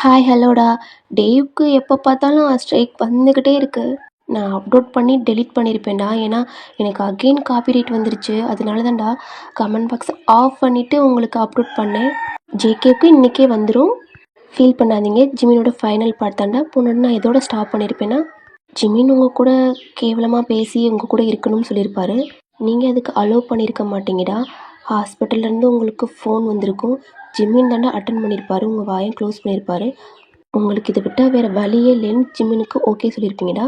Hi ஹலோடா. டேவ்க்கு எப்போ பார்த்தாலும் strike வந்துக்கிட்டே இருக்கு. நான் அப்லோட் பண்ணி டெலீட் பண்ணியிருப்பேன்டா. ஏன்னா எனக்கு அகெயின் காப்பிரைட் வந்துருச்சு. அதனால தான்டா கமெண்ட் பாக்ஸ் ஆஃப் பண்ணிவிட்டு உங்களுக்கு அப்லோட் பண்ணேன். ஜேகேக்கு இன்றைக்கே வந்துடும், ஃபீல் பண்ணாதீங்க. ஜிமினோட ஃபைனல் பார்ட் தான்டா. பொண்ணு நான் இதோட ஸ்டாப் பண்ணியிருப்பேன்னா ஜிமின் உங்கள் கூட கேவலமாக பேசி உங்கள் கூட இருக்கணும்னு சொல்லியிருப்பாரு. நீங்கள் அதுக்கு அலோவ் பண்ணியிருக்க மாட்டீங்கடா. ஹாஸ்பிட்டல்லேருந்து உங்களுக்கு ஃபோன் வந்திருக்கும். ஜிம்மின் தாண்டா அட்டன் பண்ணியிருப்பாரு. உங்கள் வாயை க்ளோஸ் பண்ணியிருப்பாரு. உங்களுக்கு இதை விட்டால் வேறு வழியே இல்லைன்னு ஜிம்மினுக்கு ஓகே சொல்லியிருப்பீங்கடா.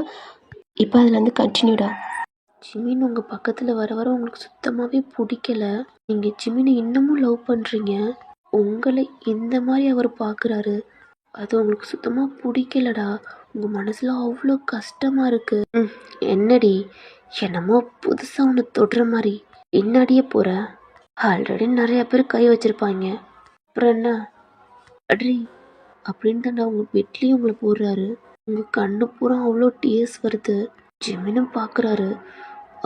இப்போ அதுலேருந்து கண்டினியூடா. ஜிமின் உங்கள் பக்கத்தில் வர வர உங்களுக்கு சுத்தமாகவே பிடிக்கல. நீங்கள் ஜிமினை இன்னமும் லவ் பண்ணுறீங்க. உங்களை இந்த மாதிரி அவர் பார்க்குறாரு, அது உங்களுக்கு சுத்தமாக பிடிக்கலடா. உங்கள் மனசில் அவ்வளோ கஷ்டமாக இருக்குது. என்னடி என்னமோ புதுசாக ஒன்று தொடுற மாதிரி பின்னாடியே போகிற? ஆல்ரெடி நிறைய பேர் கை வச்சுருப்பாங்க, அப்புறம் என்ன அட்ரி அப்படின்னு தாண்டா உங்கள் பெட்லேயும் உங்களை போடுறாரு. உங்கள் கண்ணு பூரா அவ்வளோ டீயர்ஸ் வருது. ஜிமினும் பார்க்குறாரு.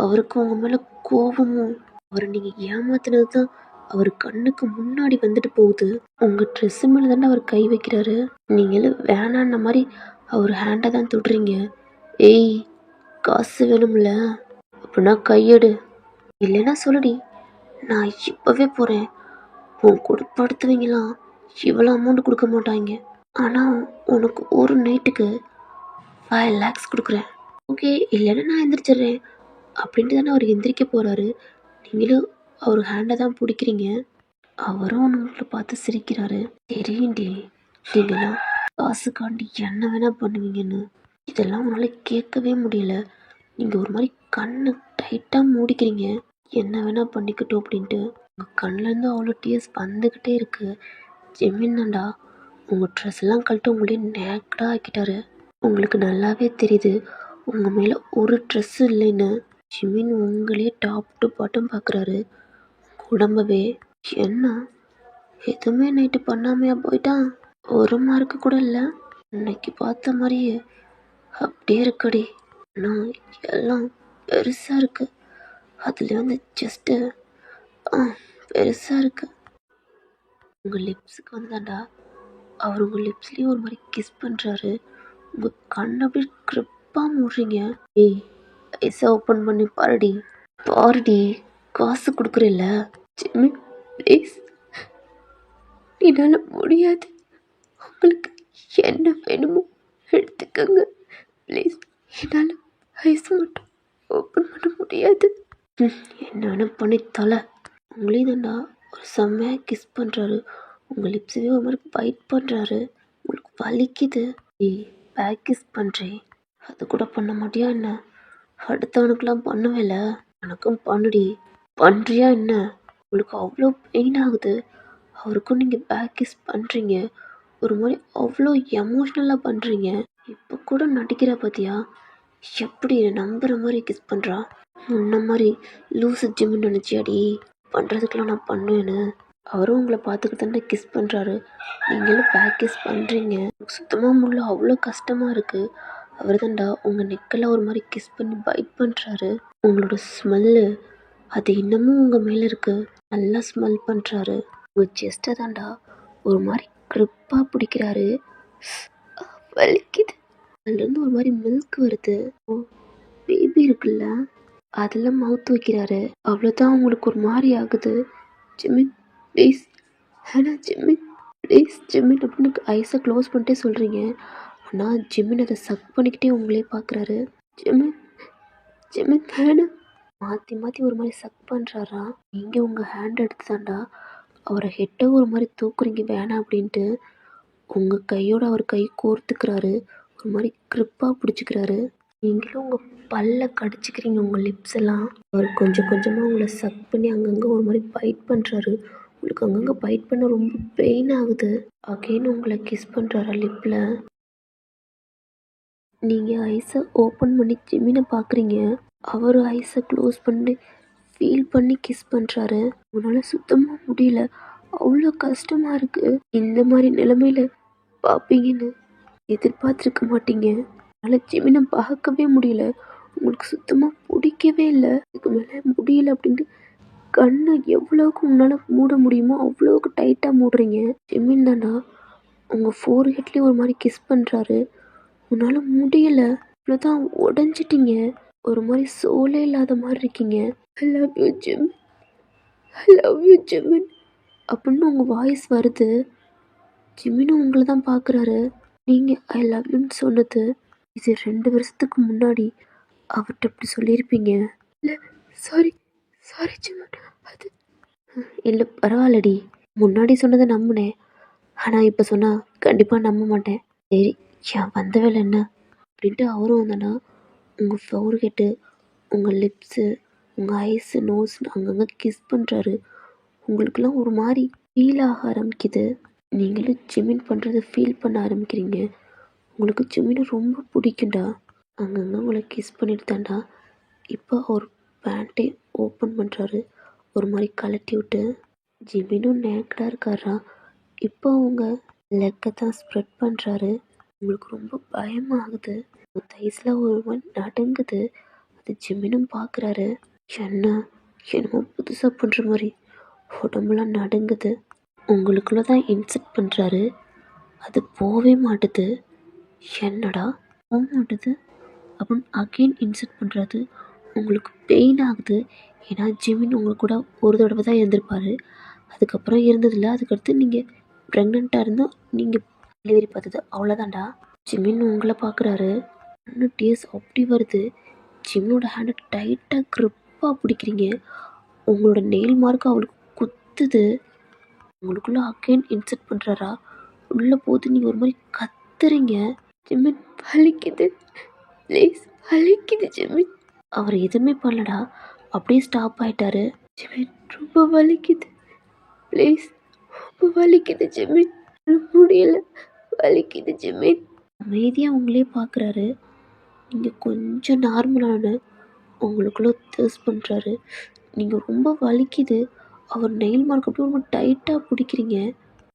அவருக்கு உங்கள் மேலே கோபமும் அவரை நீங்கள் ஏமாத்தினது தான் அவர் கண்ணுக்கு முன்னாடி வந்துட்டு போகுது. உங்கள் ட்ரெஸ்ஸு மேலே தானே அவர் கை வைக்கிறாரு. நீங்களும் வேணான்ன மாதிரி அவர் ஹேண்டை தான் தொடுறீங்க. ஏய், காசு வேணும்ல, அப்படின்னா கையெடு, இல்லைன்னா சொல்லுடி, நான் இப்போவே போகிறேன். உன் கொடுப்படுத்துவீங்களாம் இவ்வளோ அமௌண்ட் கொடுக்க மாட்டாங்க. ஆனால் உனக்கு ஒரு நைட்டுக்கு 5 lakhs கொடுக்குறேன். ஓகே, இல்லைன்னா நான் எந்திரிச்சிட்றேன் அப்படின்ட்டு தானே அவர் எந்திரிக்க போகிறாரு. நீங்களும் அவர் ஹேண்டை தான் பிடிக்கிறீங்க. அவரும் உங்களை பார்த்து சிரிக்கிறாரு. தெரியும்டி, நீங்களாம் காசுக்காண்டி என்ன வேணால் பண்ணுவீங்கன்னு. இதெல்லாம் உன்னால் கேட்கவே முடியல. நீங்கள் ஒரு மாதிரி கண்ணை டைட்டாக மூடிக்கிறீங்க. என்ன வேணால் பண்ணிக்கட்டும் அப்படின்ட்டு. உங்கள் கண்ணிலேருந்து அவ்வளோ டீயர்ஸ் வந்துக்கிட்டே இருக்குது. ஜிமின் தாண்டா உங்கள் ட்ரெஸ்லாம் கழட்டு உங்களே நேக்கடாக ஆக்கிட்டாரு. உங்களுக்கு நல்லாவே தெரியுது உங்கள் மேலே ஒரு ட்ரெஸ்ஸு இல்லைன்னு. ஜிமின் உங்களே டாப் டு பாட்டம் பார்க்குறாரு, உடம்பவே. என்ன எதுவுமே நைட்டு பண்ணாமையா போயிட்டான்? ஒரு மார்க்கு கூட இல்லை. இன்னைக்கு பார்த்த மாதிரியே அப்படியே இருக்கடி. ஆனால் எல்லாம் பெருசாக இருக்கு. அதில் வந்து ஜஸ்ட்டு பெருசாக இருக்கு. உங்கள் லிப்ஸுக்கு வந்தாண்டா அவர் உங்கள் லிப்ஸ்லேயும் ஒரு மாதிரி கிஸ் பண்ணுறாரு. உங்கள் கண்ணை அப்படியே க்ரிப்பாக மூடுறீங்க. ஏய், ஐஸை ஓப்பன் பண்ணி பாருடி, பாருடி, காசு கொடுக்குறேல்ல. ஜிம்மி ப்ளீஸ், என்னால் முடியாது. உங்களுக்கு என்ன வேணுமோ எடுத்துக்கோங்க ப்ளீஸ். என்னால் ஐஸ் மட்டும் ஓப்பன் பண்ண முடியாது. என்ன பண்ணி தலை. உங்களையும் தாண்டா ஒரு செம்மையாக கிஸ் பண்ணுறாரு. உங்கள் லிப்ஸவே ஒரு மாதிரி பைட் பண்ணுறாரு. உங்களுக்கு வலிக்குது. ஏய், பேக் கிஸ் பண்ணுறேன், அது கூட பண்ண மாட்டியா என்ன? அடுத்தவனுக்கெல்லாம் பண்ணுவேல, எனக்கும் பண்ணுடி. பண்ணுறியா என்ன? உங்களுக்கு அவ்வளோ பெயின் ஆகுது. அவருக்கும் நீங்கள் பேக் கிஸ் பண்ணுறீங்க. ஒரு மாதிரி அவ்வளோ எமோஷ்னலாக பண்ணுறீங்க. இப்போ கூட நடிக்கிற பார்த்தியா? எப்படி நம்புகிற மாதிரி கிஸ் பண்ணுறா? முன்ன மாதிரி லூசு ஜிம்னு நினச்சியாடி பண்ணுறதுக்கெலாம் நான் பண்ணுவேன்னு? அவரும் உங்களை பார்த்துக்கிட்டு தானே கிஸ் பண்ணுறாரு. நீங்களும் பேக் கிஸ் பண்ணுறீங்க. சுத்தமாக முடியல, அவ்வளோ கஷ்டமாக இருக்குது. அவர் தான்டா உங்கள் நெக்கெல்லாம் ஒரு மாதிரி கிஸ் பண்ணி பைட் பண்ணுறாரு. உங்களோட ஸ்மெல்லு அது இன்னமும் உங்கள் மேலே இருக்குது. நல்லா ஸ்மெல் பண்ணுறாரு. உங்கள் செஸ்ட்டை தான்டா ஒரு மாதிரி க்ரிப்பாக பிடிக்கிறாரு. வலிக்குது. அதுலேருந்து ஒரு மாதிரி மில்க் வருது. ஓ, பேபி இருக்குல்ல, அதில் மவுத் வைக்கிறாரு. அவ்வளோதான் உங்களுக்கு ஒரு மாதிரி ஆகுது. ஜிமின் ப்ளீஸ், ஆனால் ஜிமின் ப்ளீஸ், ஜிமின் அப்படின்னு ஐஸை க்ளோஸ் பண்ணிட்டே சொல்கிறீங்க. ஆனால் ஜிமின் அதை சக் பண்ணிக்கிட்டே உங்களே பார்க்குறாரு. ஜிமின், ஜிமின் வேணாம். மாற்றி மாற்றி ஒரு மாதிரி சக் பண்ணுறாரா? நீங்கள் உங்கள் ஹேண்ட் எடுத்து தாண்டா அவரை ஹெட்டை ஒரு மாதிரி தூக்குறீங்க வேணாம் அப்படின்ட்டு. உங்கள் கையோடு அவர் கை கோர்த்துக்கிறாரு, ஒரு மாதிரி க்ரிப்பாக பிடிச்சிக்கிறாரு. நீங்களும் உங்கள் பல்ல கடிச்சிக்கிறீங்க, உங்கள் லிப்ஸ் எல்லாம். அவர் கொஞ்சம் கொஞ்சமாக உங்களை சக் பண்ணி அங்கங்கே ஒரு மாதிரி பைட் பண்ணுறாரு. உங்களுக்கு அங்கங்கே பைட் பண்ண ரொம்ப பெயின் ஆகுது. அகைன் உங்களை கிஸ் பண்ணுறாரா லிப்பில். நீங்கள் ஐஸை ஓப்பன் பண்ணி ஜிமினை பார்க்குறீங்க. அவர் ஐஸை க்ளோஸ் பண்ணி ஃபீல் பண்ணி கிஸ் பண்ணுறாரு. உன்னால் சுத்தமாக முடியல, அவ்வளோ கஷ்டமாக இருக்குது. இந்த மாதிரி நிலைமையில் பார்ப்பீங்கன்னு எதிர்பார்த்துருக்க மாட்டீங்க. அதனால் ஜிமினை பார்க்கவே முடியல. உங்களுக்கு சுத்தமாக பிடிக்கவே இல்லை. இதுக்கு மேலே முடியல அப்படின்ட்டு கண்ணை எவ்வளோவுக்கு உன்னால் மூட முடியுமோ அவ்வளோவுக்கு டைட்டாக மூடுறீங்க. ஜிமின் தாண்டா உங்கள் ஃபோர்ஹெட்லேயும் ஒரு மாதிரி கிஸ் பண்ணுறாரு. உன்னால் முடியல, இவ்வளோதான் உடஞ்சிட்டீங்க, ஒரு மாதிரி சோலே இல்லாத மாதிரி இருக்கீங்க. I love you Jim, I love you Jimin அப்படின்னு உங்கள் வாய்ஸ் வருது. ஜிமினும் உங்களை தான் பார்க்குறாரு. நீங்கள் ஐ லவ் யூன்னு சொன்னது இது 2 வருஷத்துக்கு முன்னாடி அவர்கிட்ட இப்படி சொல்லியிருப்பீங்க. இல்லை, சாரி சாரி ஜிமின். அது இல்லை பரவாயில்லடி, முன்னாடி சொன்னதை நம்பினேன், ஆனால் இப்போ சொன்னால் கண்டிப்பாக நம்ப மாட்டேன். சரி, என் வந்த வேலை என்ன அப்படின்ட்டு அவரும் வந்தோன்னா உங்கள் ஃபோர்ஹெட்டு, உங்கள் லிப்ஸு, உங்கள் ஐஸு, நோஸ் அங்கங்கே கிஸ் பண்ணுறாரு. உங்களுக்கெல்லாம் ஒரு மாதிரி ஃபீல் ஆக ஆரம்பிக்குது. நீங்களும் ஜிமின் பண்ணுறதை ஃபீல் பண்ண ஆரம்பிக்கிறீங்க. உங்களுக்கு ஜிமினை ரொம்ப பிடிக்கும்டா. அங்கங்கே உங்களை கிஸ் பண்ணிட்டு தாண்டா இப்போ அவர் பேண்ட்டை ஓப்பன் பண்ணுறாரு, ஒரு மாதிரி கழட்டி விட்டு. ஜிமினும் நேக்கடாக இருக்காரா, இப்போ அவங்க லெக்கை தான் ஸ்ப்ரெட் பண்ணுறாரு. உங்களுக்கு ரொம்ப பயமாகுது, உங்கள் தைஸில் ஒரு மாதிரி நடுங்குது. அது ஜிமினும் பார்க்குறாரு. என்னமோ புதுசாக பண்ணுற மாதிரி உடம்புலாம் நடுங்குது. உங்களுக்குள்ள தான் இன்செக்ட் பண்ணுறாரு, அது போகவே மாட்டுது. என்னடா போக மாட்டுது அப்படின்னு அகெயின் இன்செக்ட் பண்ணுறாரு. உங்களுக்கு பெயின் ஆகுது. ஏன்னா ஜிமின் உங்களுக்கு கூட ஒரு தடவை தான் இருந்திருப்பார், அதுக்கப்புறம் இருந்ததில்லை. அதுக்கடுத்து நீங்கள் ப்ரெக்னெண்ட்டாக இருந்தோம், நீங்கள் டெலிவரி பார்த்தது, அவ்வளோதான்டா. ஜிமின் உங்களை பார்க்குறாரு. இன்னும் டீயர்ஸ் அப்படி வருது. ஜிமினோட ஹேண்டை டைட்டாக க்ரிப்பாக பிடிக்கிறீங்க. உங்களோட நெயில் மார்க்கு அவளுக்கு குத்துது. உங்களுக்குள்ளே அகெயின் இன்செக்ட் பண்ணுறாரா, உள்ளே போது நீங்கள் ஒரு மாதிரி கத்துறீங்க. ஜிமின் வலிக்குது, ப்ளீஸ் வலிக்குது ஜிமின். அவர் எதுவுமே பண்ணலடா, அப்படியே ஸ்டாப் ஆகிட்டாரு. ஜிமின் ரொம்ப வலிக்குது, ப்ளீஸ் ரொம்ப வலிக்குது ஜிமின், முடியல, வலிக்குது ஜிமின். அமைதியாக உங்களே பார்க்குறாரு. நீங்கள் கொஞ்சம் நார்மலான உங்களுக்குள்ளே தேர்ஸ் பண்ணுறாரு. நீங்கள் ரொம்ப வலிக்குது. அவர் நெயில் மார்க் அப்படியே ரொம்ப டைட்டாக பிடிக்கிறீங்க.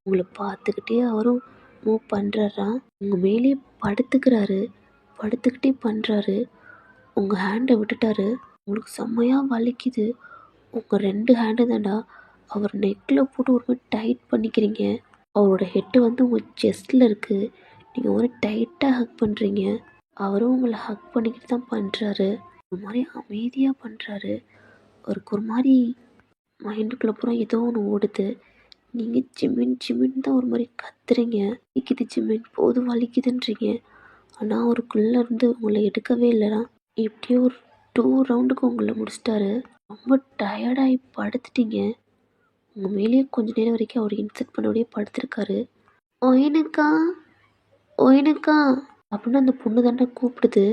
உங்களை பார்த்துக்கிட்டே அவரும் மூவ் பண்ணுறாரா, உங்கள் மேலேயே படுத்துக்கிறாரு, படுத்துக்கிட்டே பண்ணுறாரு. உங்கள் ஹேண்டை விட்டுட்டாரு. உங்களுக்கு செம்மையாக வலிக்குது. உங்கள் 2 ஹேண்டு தாண்டா அவர் நெக்கில் போட்டு ஒரு மாதிரி டைட் பண்ணிக்கிறீங்க. அவரோட ஹெட்டு வந்து உங்கள் செஸ்டில் இருக்குது. நீங்கள் ஒரு டைட்டாக ஹக் பண்ணுறீங்க. அவரும் உங்களை ஹக் பண்ணிக்கிட்டு தான் பண்ணுறாரு. ஒரு மாதிரி அமைதியாக பண்ணுறாரு. அவருக்கு ஒரு மாதிரி மைண்டுக்குள்ளே பூரா ஏதோ ஒன்று ஓடுது. நீங்கள் ஜிமின் ஜிமின் தான் ஒரு மாதிரி கத்துறீங்க. வலிக்குது ஜிமின், போதும் வலிக்குதுன்றீங்க. ஆனால் அவருக்குள்ளே இருந்து உங்களை எடுக்கவே இல்லைனா. இப்படியே ஒரு 2 ரவுண்டுக்கு உங்களை முடிச்சிட்டாரு. ரொம்ப டயர்டாகி படுத்துட்டீங்க. உங்கள் மேலேயே கொஞ்சம் நேரம் வரைக்கும் அவர் இன்செக்ட் பண்ணபடியே படுத்திருக்காரு. ஒயினுக்கா, ஒயினுக்கா அப்படின்னு அந்த பொண்ணு தாண்டா கூப்பிடுது.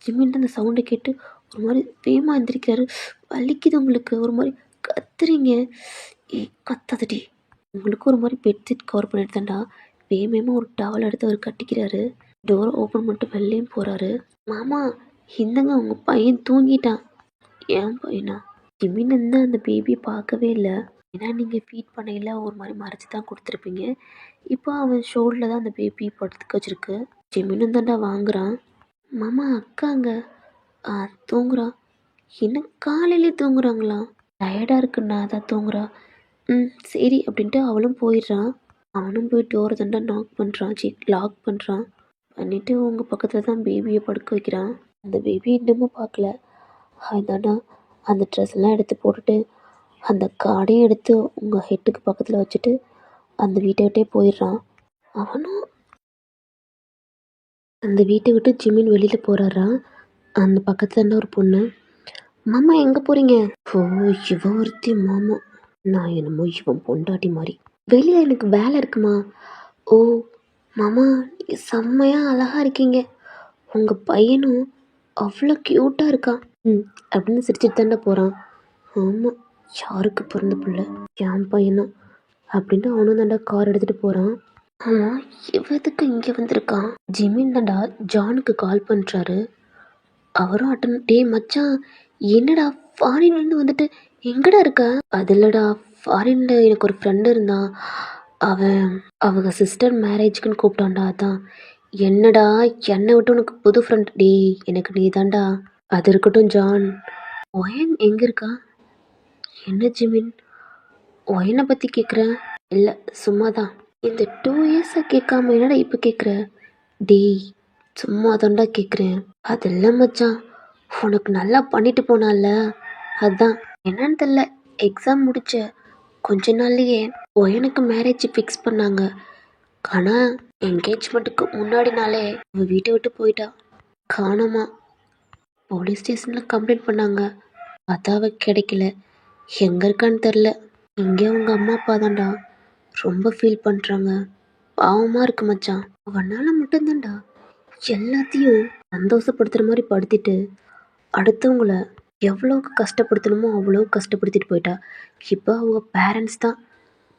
ஜிமின் அந்த சவுண்டை கேட்டு ஒரு மாதிரி வேகமாக எந்திரிக்கிறாரு. வலிக்குது உங்களுக்கு, ஒரு மாதிரி கத்துறீங்க. கத்தாதடி. உங்களுக்கு ஒரு மாதிரி பெட்ஷீட் கவர் பண்ணிட்டு தாண்டா வேகமாக ஒரு டவல் எடுத்து அவர் கட்டிக்கிறாரு. டோரை ஓப்பன் பண்ணிட்டு வெளிலேயும் போகிறாரு. மாமா இந்தங்க உங்கள் பையன் தூங்கிட்டான். ஏன் பையனா? ஜிமின் வந்து அந்த பேபியை பார்க்கவே இல்லை. ஏன்னா நீங்கள் ஃபீட் பண்ணையில் ஒரு மாதிரி மறைச்சி தான் கொடுத்துருப்பீங்க. இப்போ அவன் ஷோல்டரில் தான் அந்த பேபி படுத்துக்க வச்சுருக்கு. ஜிமினும் தாண்டா வாங்குறான். மாமா அக்காங்க தூங்குறான். என்ன காலையிலே தூங்குறாங்களா? டயர்டாக இருக்குண்ணா அதான் தூங்குறா. சரி அப்படின்ட்டு அவளும் போயிடுறான். அவனும் போய் டோரை தாண்டா லாக் பண்ணுறான். பண்ணிவிட்டு உங்கள் பக்கத்தில் தான் பேபியை படுக்க வைக்கிறான். அந்த பேபி இன்னமும் பார்க்கல. அதாண்டா அந்த ட்ரெஸ்லாம் எடுத்து போட்டுட்டு அந்த கார்டையும் எடுத்து உங்கள் ஹெட்டுக்கு பக்கத்தில் வச்சுட்டு அந்த வீட்டை விட்டே போயிடுறான். அவனும் அந்த வீட்டை விட்டு ஜிமின் வெளியில் போகிறாரா. அந்த பக்கத்தில் இருந்தால் ஒரு பொண்ணு, மாமா எங்கே போகிறீங்க? ஓ இவ ஒருத்தி மாமா, நான் என்னமோ இவன் பொண்டாட்டி மாதிரி. வெளியில் எனக்கு வேலை இருக்குமா? ஓ மாமா நீங்கள் செம்மையாக அழகாக இருக்கீங்க, உங்கள் பையனும் அவ்வளோ க்யூட்டாக இருக்கான் அப்படின்னு சிரிச்சிட்டு தாண்டா போகிறான். ஆமாம், யாருக்கு பிறந்த பிள்ளை, என் பையனும் அப்படின்ட்டு அவனும் தாண்டா கார் எடுத்துகிட்டு போகிறான். ஆமாம், இவதுக்கு இங்கே வந்திருக்கான். ஜிமின் தாண்டா ஜானுக்கு கால் பண்ணுறாரு. அவரும் டே மச்சான், என்னடா ஃபாரின்லேருந்து வந்துட்டு எங்கடா இருக்கா? அதில்லடா, ஃபாரினில் எனக்கு ஒரு ஃப்ரெண்டு இருந்தான், அவங்க சிஸ்டர் மேரேஜுக்குன்னு கூப்பிட்டான்டா, அதான். என்னடா என்னை விட்டு உனக்கு புது ஃப்ரெண்ட்? டே எனக்கு நீ தாண்டா. அது இருக்கட்டும் ஜான், ஒயன் எங்கே இருக்கா? என்ன ஜிமின் ஒயனை பற்றி கேட்குறேன்? இல்லை சும்மா தான். இந்த 2 இயர்ஸாக கேட்காம என்னடா இப்போ கேட்குற? டேய் சும்மா தான்டா கேட்குறேன். அதெல்லாம் மச்சான் உனக்கு நல்லா பண்ணிட்டு போனால அதான். என்னன்னு தெரில, எக்ஸாம் முடிச்ச கொஞ்ச நாள்லயே எனக்கு மேரேஜ் ஃபிக்ஸ் பண்ணாங்க. ஆனால் என்கேஜ்மெண்ட்டுக்கு முன்னாடி நாளே அவள் வீட்டை விட்டு போயிட்டா. காணோமா. போலீஸ் ஸ்டேஷனில் கம்ப்ளைண்ட் பண்ணாங்க. பார்த்தா அவள் கிடைக்கல. எங்கே இருக்கான்னு தெரில. இங்கே அவங்க அம்மா அப்பா தான்டா ரொம்ப ஃபீல் பண்ணுறாங்க. பாவமாக இருக்கு மச்சான். அவனால மட்டும்தான்டா எல்லாத்தையும் சந்தோஷப்படுத்துகிற மாதிரி படுத்திட்டு அடுத்தவங்கள எவ்வளோக்கு கஷ்டப்படுத்தணுமோ அவ்வளோ கஷ்டப்படுத்திட்டு போயிட்டா. இப்போ அவங்க பேரண்ட்ஸ் தான்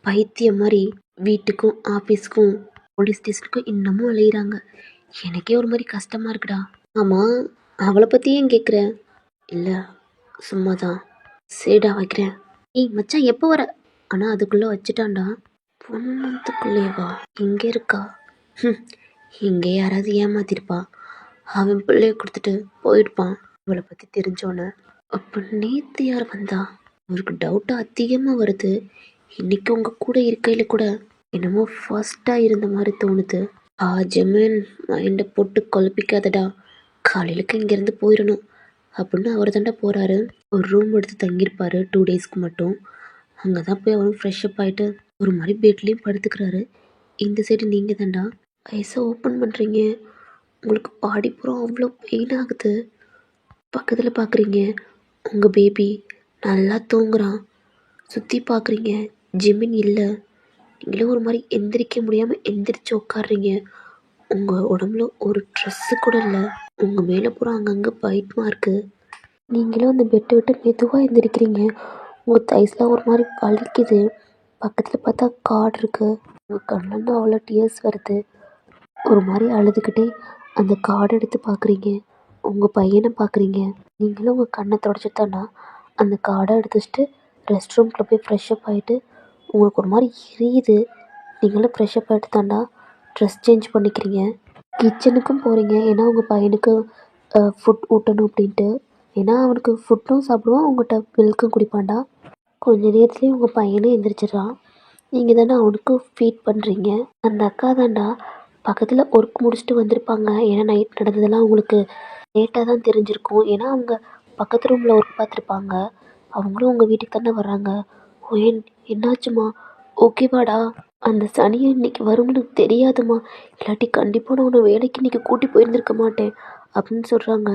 பைத்தியம் மாதிரி வீட்டுக்கும் ஆஃபீஸ்க்கும் போலீஸ் ஸ்டேஷனுக்கும் இன்னமும் அலையிறாங்க. எனக்கே ஒரு மாதிரி கஷ்டமாக இருக்குடா. ஆமாம், அவளை பற்றி ஏன் கேட்குற? இல்லை சும்மா தான். சரிடா வைக்கிறேன். ஏய் மச்சான் எப்போ வர? ஆனால் அதுக்குள்ளே வச்சுட்டான்டா. பொண்ணுக்குள்ளேவா? இங்கே இருக்கா? இங்கே யாராவது ஏமாத்திருப்பா. அவன் பிள்ளைய கொடுத்துட்டு போயிடுப்பான். இவளை பற்றி தெரிஞ்சோன்னே. அப்போ நேற்று யார் வந்தா? அவருக்கு டவுட்டாக அதிகமாக வருது. இன்னைக்கு உங்கள் கூட இருக்கையில் கூட என்னமோ ஃபர்ஸ்ட்டாக இருந்த மாதிரி தோணுது. ஜெமீன் மைண்டை போட்டு குழப்பிக்காதடா. காலையிலுக்கு இங்கேருந்து போயிடணும் அப்படின்னு அவர் தாண்டா போகிறாரு. ஒரு ரூம் எடுத்து தங்கியிருப்பார் 2 டேஸ்க்கு மட்டும். அங்கே தான் போய் அவரும் ஃப்ரெஷ்அப் ஆகிட்டு ஒரு மாதிரி பெட்லேயும் படுத்துக்கிறாரு. இந்த சைடு நீங்கள் தாண்டா ஐஸை ஓப்பன் பண்ணுறீங்க. உங்களுக்கு பாடிப்புறம் அவ்வளோ பெயின் ஆகுது. பக்கத்தில் பார்க்குறீங்க உங்கள் பேபி நல்லா தூங்குறான். சுற்றி பார்க்குறீங்க ஜிமின் இல்லை. நீங்களும் ஒரு மாதிரி எந்திரிக்க முடியாமல் எந்திரிச்சு உட்காடுறீங்க. உங்கள் உடம்புல ஒரு ட்ரெஸ்ஸு கூட இல்லை. உங்கள் மேலே பூரா அங்கங்கே பைட் மார்க்கு. நீங்களும் அந்த பெட்டை விட்டு மெதுவாக எந்திரிக்கிறீங்க. உங்கள் தைஸ்லாம் ஒரு மாதிரி வலிக்குது. பக்கத்தில் பார்த்தா கார்டு இருக்குது. உங்கள் கண்ணிலேருந்து அவ்வளோ டியர்ஸ் வருது. ஒரு மாதிரி அழுதுகிட்டே அந்த கார்டை எடுத்து பார்க்குறீங்க. உங்கள் பையனை பார்க்குறீங்க. நீங்களும் உங்கள் கண்ணை தொடச்சிட்டானா அந்த கார்டை எடுத்து வச்சுட்டு ரெஸ்ட் ரூம்குள்ளே போய் ஃப்ரெஷ்அப் ஆகிட்டு உங்களுக்கு ஒரு மாதிரி எரியுது. நீங்களும் ஃப்ரெஷ்அப் ஆகிட்டு தாண்டா ட்ரெஸ் சேஞ்ச் பண்ணிக்கிறீங்க. கிச்சனுக்கும் போகிறீங்க. ஏன்னா உங்கள் பையனுக்கு ஃபுட் ஊட்டணும் அப்படின்ட்டு. ஏன்னா அவனுக்கு ஃபுட்டும் சாப்பிடுவான், உங்கள்கிட்ட மில்க்கும் குடிப்பான்டா. கொஞ்ச நேரத்துலேயே உங்கள் பையனும் எந்திரிச்சிட்றான். நீங்கள் தானே அவனுக்கும் ஃபீட் பண்ணுறீங்க. அந்த அக்கா தாண்டா பக்கத்தில் ஒர்க் முடிச்சுட்டு வந்திருப்பாங்க. ஏன்னா நைட் நடந்ததெல்லாம் உங்களுக்கு லேட்டாக தான் தெரிஞ்சிருக்கும். ஏன்னா அவங்க பக்கத்து ரூமில் ஒர்க் பார்த்துருப்பாங்க. அவங்களும் உங்கள் வீட்டுக்கு தானே வர்றாங்க. ஓயன் என்னாச்சுமா? ஓகேவாடா? அந்த சனியை இன்னைக்கு வரும்னு தெரியாதுமா. இல்லாட்டி கண்டிப்பாக நான் உன்னை வேலைக்கு இன்றைக்கி கூட்டி போயிருந்திருக்க மாட்டேன் அப்படின்னு சொல்கிறாங்க.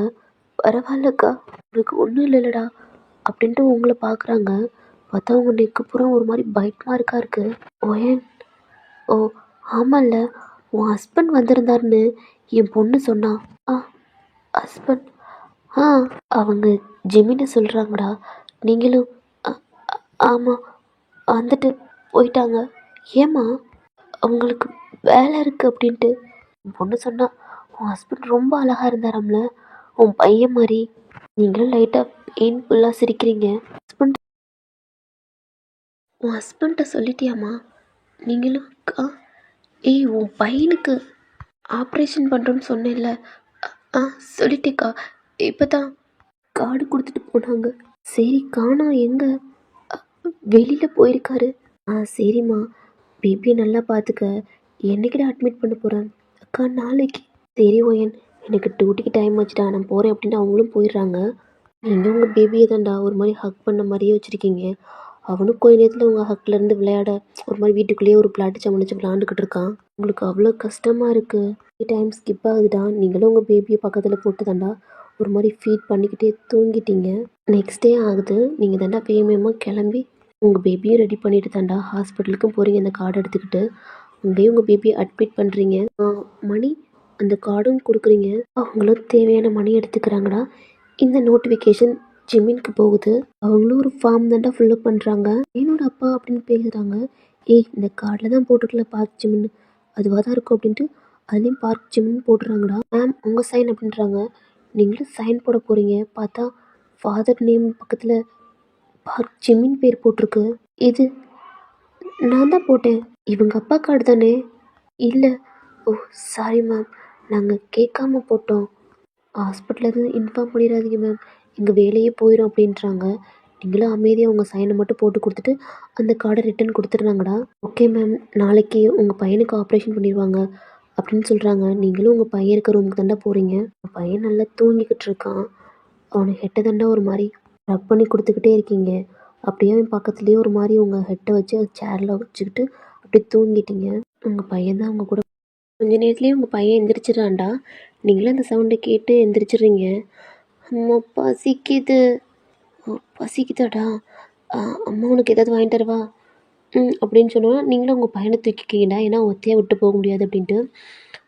பரவாயில்லக்கா, உனக்கு ஒன்றும் இல்லைல்லடா அப்படின்ட்டு உங்களை பார்க்குறாங்க. பார்த்தா உங்கள் நெக்கு பூரா ஒரு மாதிரி பைட் மார்க்காக இருக்குது. ஓயன், ஓ ஆமாம்ல, உன் ஹஸ்பண்ட் வந்திருந்தாருன்னு என் பொண்ணு சொன்னான். ஹஸ்பண்ட்? அவங்க ஜெமினை சொல்கிறாங்கடா. நீங்களும் ஆமாம் வந்துட்டு போயிட்டாங்க. ஏம்மா? அவங்களுக்கு வேலை இருக்குது அப்படின்ட்டு என் பொண்ணு சொன்னா. உன் ஹஸ்பண்ட் ரொம்ப அழகாக இருந்தாராம்ல, உன் பையன் மாதிரி. நீங்களும் லைட்டாக பெயின்ஃபுல்லாக சிரிக்கிறீங்க. உன் ஹஸ்பண்ட்ட சொல்லிட்டியாம்மா? நீங்களும் ஏய் உன் பையனுக்கு ஆப்ரேஷன் பண்ணுறோன்னு சொன்னேன்ல. சொல்லிட்டேக்கா. இப்போ தான் கார்டு கொடுத்துட்டு போனாங்க. சரி காணோம் எங்கே? வெளியில் போயிருக்காரு. சரிம்மா, பேபியை நல்லா பார்த்துக்க. என்னைக்கிட்ட அட்மிட் பண்ண போகிறேன்? அக்கா நாளைக்கு. சரி ஓயன், எனக்கு டியூட்டிக்கு டைம் வச்சுட்டா நான் போகிறேன் அப்படின்னு அவங்களும் போயிடுறாங்க. நீங்கள் உங்கள் பேபியை தான்டா ஒரு மாதிரி ஹக் பண்ண மாதிரியே வச்சுருக்கீங்க. அவனும் கொஞ்ச நேரத்தில் உங்கள் ஹக்லேருந்து விளையாட ஒரு மாதிரி வீட்டுக்குள்ளேயே ஒரு பிளாட்டு சமணிச்சு விளாண்டுக்கிட்டு இருக்கான். உங்களுக்கு அவ்வளோ கஷ்டமாக இருக்குது. டைம் ஸ்கிப் ஆகுதுடா. நீங்களும் உங்கள் பேபியை பக்கத்தில் போட்டு தாண்டா ஒரு மாதிரி ஃபீட் பண்ணிக்கிட்டே தூங்கிட்டீங்க. நெக்ஸ்ட் டே ஆகுது. நீங்கள் தாண்டா வேகமாக கிளம்பி உங்கள் பேபியும் ரெடி பண்ணிட்டு தாண்டா ஹாஸ்பிட்டலுக்கும் போகிறீங்க. அந்த கார்டு எடுத்துக்கிட்டு அங்கேயும் உங்கள் பேபியை அட்மிட் பண்ணுறீங்க. மணி அந்த கார்டும் கொடுக்குறீங்க. அவங்களும் தேவையான மணி எடுத்துக்கிறாங்கடா. இந்த நோட்டிஃபிகேஷன் ஜிமினுக்கு போகுது. அவங்களும் ஒரு ஃபார்ம் தாண்டா ஃபில்அப் பண்ணுறாங்க. என்னோட அப்பா அப்படின்னு பேசுகிறாங்க. இந்த கார்டில் தான் போட்டுக்கல பார்க் ஜிமின், அதுவாக தான் இருக்கும் அப்படின்ட்டு அதுலேயும் பார்க் ஜிமின் போட்டுறாங்கடா. மேம் உங்கள் சைன் அப்படின்றாங்க. நீங்களும் சைன் போட போகிறீங்க. பார்த்தா ஃபாதர் நேம் பக்கத்தில் பார்க் ஜிமின் பேர் போட்டிருக்கு. இது நான் தான் போட்டேன். இவங்க அப்பா கார்டு தானே? இல்லை. ஓ சாரி மேம், நாங்கள் கேட்காம போட்டோம். ஹாஸ்பிட்டலேருந்து இன்ஃபார்ம் பண்ணிடாதீங்க மேம், எங்கள் வேலையே போயிடும் அப்படின்றாங்க. நீங்களும் அமைதியாக உங்கள் சைனை மட்டும் போட்டு கொடுத்துட்டு அந்த கார்டை ரிட்டர்ன் கொடுத்துட்றாங்கடா. ஓகே மேம், நாளைக்கு உங்கள் பையனுக்கு ஆப்ரேஷன் பண்ணிடுவாங்க அப்படின்னு சொல்கிறாங்க. நீங்களும் உங்கள் பையன் இருக்க ரூமுக்கு தாண்டா போகிறீங்க. உங்கள் பையன் நல்லா தூங்கிக்கிட்டு இருக்கான். அவனுக்கு ஹெட்டை தாண்டா ஒரு மாதிரி ரப் பண்ணி கொடுத்துக்கிட்டே இருக்கீங்க. அப்படியே அவன் பக்கத்துலேயே ஒரு மாதிரி உங்கள் ஹெட்டை வச்சு சேரில் வச்சுக்கிட்டு அப்படியே தூங்கிட்டீங்க. உங்கள் பையன் தான் அவங்க கூட கொஞ்ச நேரத்துலேயே உங்கள் பையன் எந்திரிச்சிடறான்டா. நீங்களும் அந்த சவுண்டை கேட்டு எந்திரிச்சிடுறீங்க. அம்மா பசிக்குது. பசிக்குதாடா? அம்மா உனக்கு ஏதாவது வாங்கிட்டு வரவா? அப்படின்னு சொன்னோன்னா நீங்களும் உங்கள் பையனை தூக்கிக்கிங்கடா. ஏன்னா ஒத்தையாக விட்டு போக முடியாது அப்படின்ட்டு.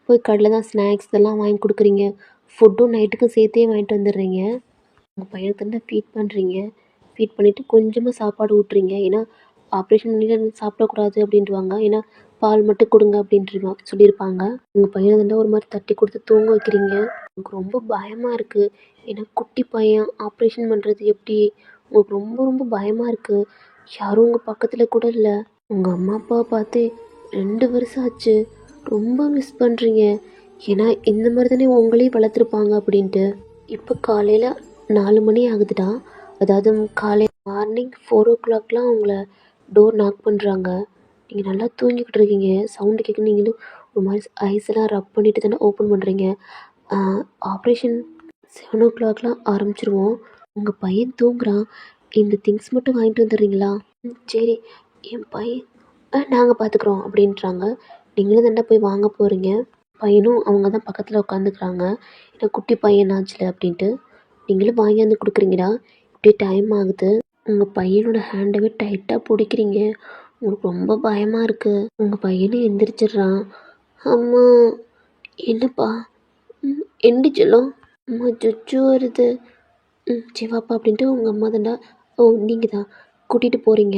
போய் கடையில் தான் ஸ்நாக்ஸ் இதெல்லாம் வாங்கி கொடுக்குறீங்க. ஃபுட்டும் நைட்டுக்கும் சேர்த்தே வாங்கிட்டு வந்துடுறீங்க. உங்கள் பையனுக்கு தானே ஃபீட் பண்ணுறீங்க. ஃபீட் பண்ணிவிட்டு கொஞ்சமாக சாப்பாடு ஊட்டுறீங்க. ஏன்னா ஆப்ரேஷன் பண்ணிட்டு சாப்பிடக்கூடாது அப்படின்ட்டுவாங்க. ஏன்னா பால் மட்டும் கொடுங்க அப்படின்ட்டு சொல்லியிருப்பாங்க. உங்கள் பையனை தாண்டா ஒரு மாதிரி தட்டி கொடுத்து தூங்க வைக்கிறீங்க. எனக்கு ரொம்ப பயமாக இருக்குது. ஏன்னா குட்டி பையன் ஆப்ரேஷன் பண்ணுறது எப்படி? உங்களுக்கு ரொம்ப ரொம்ப பயமாக இருக்குது. யாரும் உங்கள் பக்கத்தில் கூட இல்லை. உங்கள் அம்மா அப்பாவை பார்த்து 2 வருஷம் ஆச்சு. ரொம்ப மிஸ் பண்ணுறீங்க. ஏன்னா இந்த மாதிரி தானே உங்களையும் வளர்த்துருப்பாங்க அப்படின்ட்டு. இப்போ காலையில் 4 மணி ஆகுதுடா. அதாவது மார்னிங் 4 o'clockலாம் உங்களை டோர் நாக் பண்ணுறாங்க. நீங்கள் நல்லா தூங்கிக்கிட்டு இருக்கீங்க. சவுண்டு கேட்க நீங்களும் ஒரு மாதிரி ஐஸெல்லாம் ரப் பண்ணிட்டு தானே ஓப்பன் பண்ணுறீங்க. ஆப்ரேஷன் 7 o'clockலாம் ஆரம்பிச்சிருவோம். உங்கள் பையன் தூங்குறான். இந்த திங்ஸ் மட்டும் வாங்கிட்டு வந்துடுறீங்களா? சரி, என் பையன் நாங்கள் பார்த்துக்குறோம் அப்படின்றாங்க. நீங்களும் தாண்டா போய் வாங்க போகிறீங்க. பையனும் அவங்க தான் பக்கத்தில் உட்காந்துக்கிறாங்க. ஏன்னா குட்டி பையனாச்சுல அப்படின்ட்டு. நீங்களும் வாங்கியாந்து கொடுக்குறீங்கடா. இப்படியே டைம் ஆகுது. உங்கள் பையனோட ஹேண்டவே டைட்டாக பிடிக்கிறீங்க. உங்களுக்கு ரொம்ப பயமாக இருக்குது. உங்கள் பையனும் எந்திரிச்சிடுறான். அம்மா என்னப்பா? எந்திரிச்சலும் அம்மா ஜொச்சு வருது. சிவாப்பா அப்படின்ட்டு உங்கள் அம்மா தாண்டா. ஓ நீங்கள் தான் கூட்டிகிட்டு போகிறீங்க.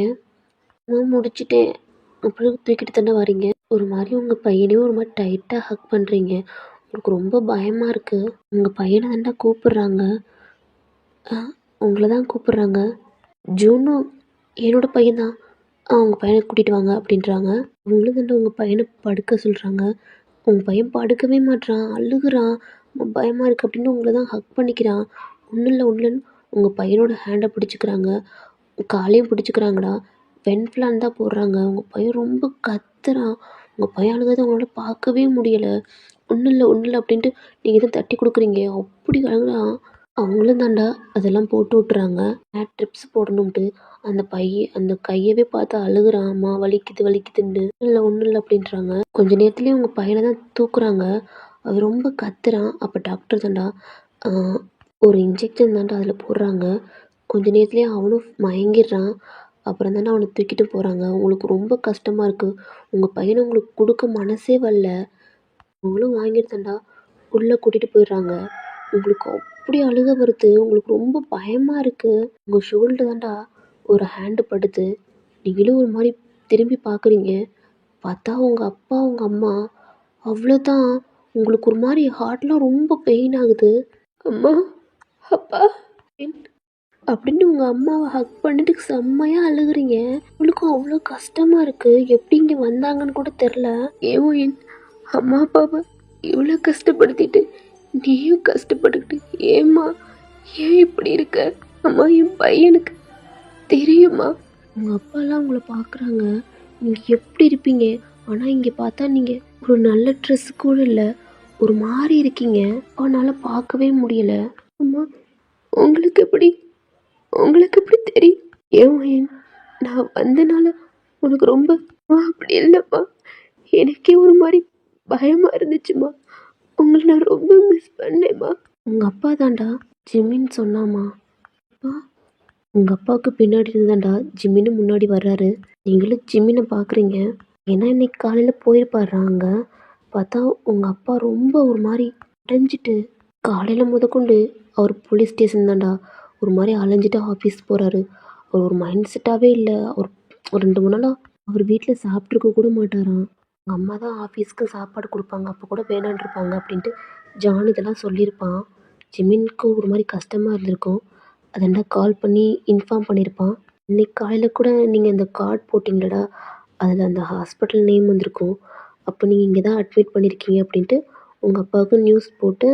அம்மா முடிச்சிட்டேன் அப்புறம் தூக்கிட்டு தானே வரீங்க. ஒரு மாதிரி உங்கள் பையனையும் ஒரு மாதிரி டைட்டாக ஹக் பண்ணுறீங்க. உங்களுக்கு ரொம்ப பயமாக இருக்குது. உங்கள் பையனை தாண்டா கூப்பிட்றாங்க. உங்களை தான் கூப்பிட்றாங்க. ஜூனும் என்னோட பையன்தான். உங்கள் பையனை கூட்டிகிட்டு வாங்க அப்படின்றாங்க. அவங்களும் தாண்டா உங்கள் பையனை படுக்க சொல்கிறாங்க. உங்கள் பையன் படுக்கவே மாட்றான், அழுகுறான். பயமாக இருக்குது அப்படின்னு உங்களை தான் ஹக் பண்ணிக்கிறான். ஒன்றும் இல்லை இல்லைன்னு உங்கள் பையனோட ஹேண்டை பிடிச்சிக்கிறாங்க. காலையும் பிடிச்சிக்கிறாங்கடா. வென்ஃப்ளான் தான் போடுறாங்க. உங்கள் பையன் ரொம்ப கத்துறான். உங்கள் பையன் அழுகிறத உங்களால் பார்க்கவே முடியலை. ஒன்றும் இல்லை அப்படின்ட்டு நீங்கள் தான் தட்டி கொடுக்குறீங்க. அப்படி அழுகுறான். அவங்களும் தாண்டா அதெல்லாம் போட்டு விட்டுறாங்க. ட்ரிப்ஸ் போடணும்ட்டு அந்த கையவே பார்த்து அழுகுறான். அம்மா வலிக்குதுன்ட்டு. ஒன்றும் இல்லை அப்படின்றாங்க. கொஞ்ச நேரத்துலேயே உங்கள் பையனை தான் தூக்குறாங்க. அவன் ரொம்ப கத்துறான். அப்போ டாக்டர் தாண்டா ஒரு இன்ஜெக்ஷன் தாண்டா அதில் போடுறாங்க. கொஞ்ச நேரத்துலேயே அவனும் மயங்கிடுறான். அப்புறம் தானே அவனை தூக்கிட்டு போகிறாங்க. உங்களுக்கு ரொம்ப கஷ்டமாக இருக்குது. உங்கள் பையனை உங்களுக்கு கொடுக்க மனசே வரல. அவங்களும் வாங்கிட்டு தாண்டா உள்ளே கூட்டிகிட்டு போயிடுறாங்க. உங்களுக்கு அப்படி அழுக வருது. உங்களுக்கு ரொம்ப பயமாக இருக்குது. உங்கள் ஷோல்டர் தாண்டா ஒரு ஹேண்டு படுது. நீங்களும் ஒரு மாதிரி திரும்பி பார்க்குறீங்க. பார்த்தா உங்கள் அப்பா உங்கள் அம்மா. அவ்வளோதான். உங்களுக்கு ஒரு மாதிரி ஹார்ட்லாம் ரொம்ப பெயின் ஆகுது. அம்மா அப்பா அப்படின்னு உங்கள் அம்மாவை ஹக் பண்ணிட்டு செம்மையாக அழுகுறீங்க. உங்களுக்கும் அவ்வளோ கஷ்டமாக இருக்குது. எப்படி இங்கே வந்தாங்கன்னு கூட தெரில. ஏவோ என் அம்மா அப்பாவை இவ்வளோ கஷ்டப்படுத்திட்டு நீயும் கஷ்டப்பட்டுக்கிட்டு ஏம்மா ஏன் இப்படி இருக்க? அம்மா என் பையனுக்கு தெரியுமா? உங்கள் அப்பாலாம் உங்களை பார்க்குறாங்க. நீங்கள் எப்படி இருப்பீங்க? ஆனால் இங்கே பார்த்தா நீங்கள் ஒரு நல்ல ட்ரெஸ் கூட இல்லை. ஒரு மாதிரி இருக்கீங்க. அவனால் பார்க்கவே முடியலை. அம்மா உங்களுக்கு எப்படி தெரியும்? ஏன் நான் வந்தனால உனக்கு ரொம்ப அப்படி இல்லைம்மா. எனக்கே ஒரு மாதிரி பயமாக இருந்துச்சுமா. உங்களை நான் ரொம்ப மிஸ் பண்ணேம்மா. உங்கள் அப்பா தாண்டா ஜிம்மின்னு சொன்னாம்மா. அப்பா உங்கள் அப்பாவுக்கு பின்னாடி இருந்தாண்டா ஜிம்மின்னு முன்னாடி வர்றாரு. நீங்களும் ஜிம்மினை பார்க்குறீங்க. ஏன்னா இன்னைக்கு காலையில் போயிருப்பாடுறாங்க. பார்த்தா உங்கள் அப்பா ரொம்ப ஒரு மாதிரி அடைஞ்சிட்டு காலையில் முதற்கொண்டு அவர் போலீஸ் ஸ்டேஷன் தாண்டா ஒரு மாதிரி அலைஞ்சிட்டு ஆஃபீஸ் போகிறாரு. அவர் ஒரு மைண்ட் செட்டாகவே இல்லை. அவர் ஒரு 2 3 நாளாக அவர் வீட்டில் சாப்பிட்ருக்க கூட மாட்டாராம். உங்கள் அம்மா தான் ஆஃபீஸ்க்கு சாப்பாடு கொடுப்பாங்க. அப்போ கூட வேணான்ருப்பாங்க அப்படின்ட்டு ஜான் இதெல்லாம் சொல்லியிருப்பான். ஜிமினுக்கு ஒரு மாதிரி கஷ்டமாக இருந்திருக்கும். அதாண்டா கால் பண்ணி இன்ஃபார்ம் பண்ணியிருப்பான். இன்னைக்கு காலையில் கூட நீங்கள் அந்த கார்டு போட்டிங்களடா, அதில் அந்த ஹாஸ்பிட்டல் நேம் வந்திருக்கும். அப்போ நீங்கள் இங்கே தான் அட்மிட் பண்ணியிருக்கீங்க அப்படின்ட்டு உங்கள் அப்பாவுக்கு நியூஸ் போட்டு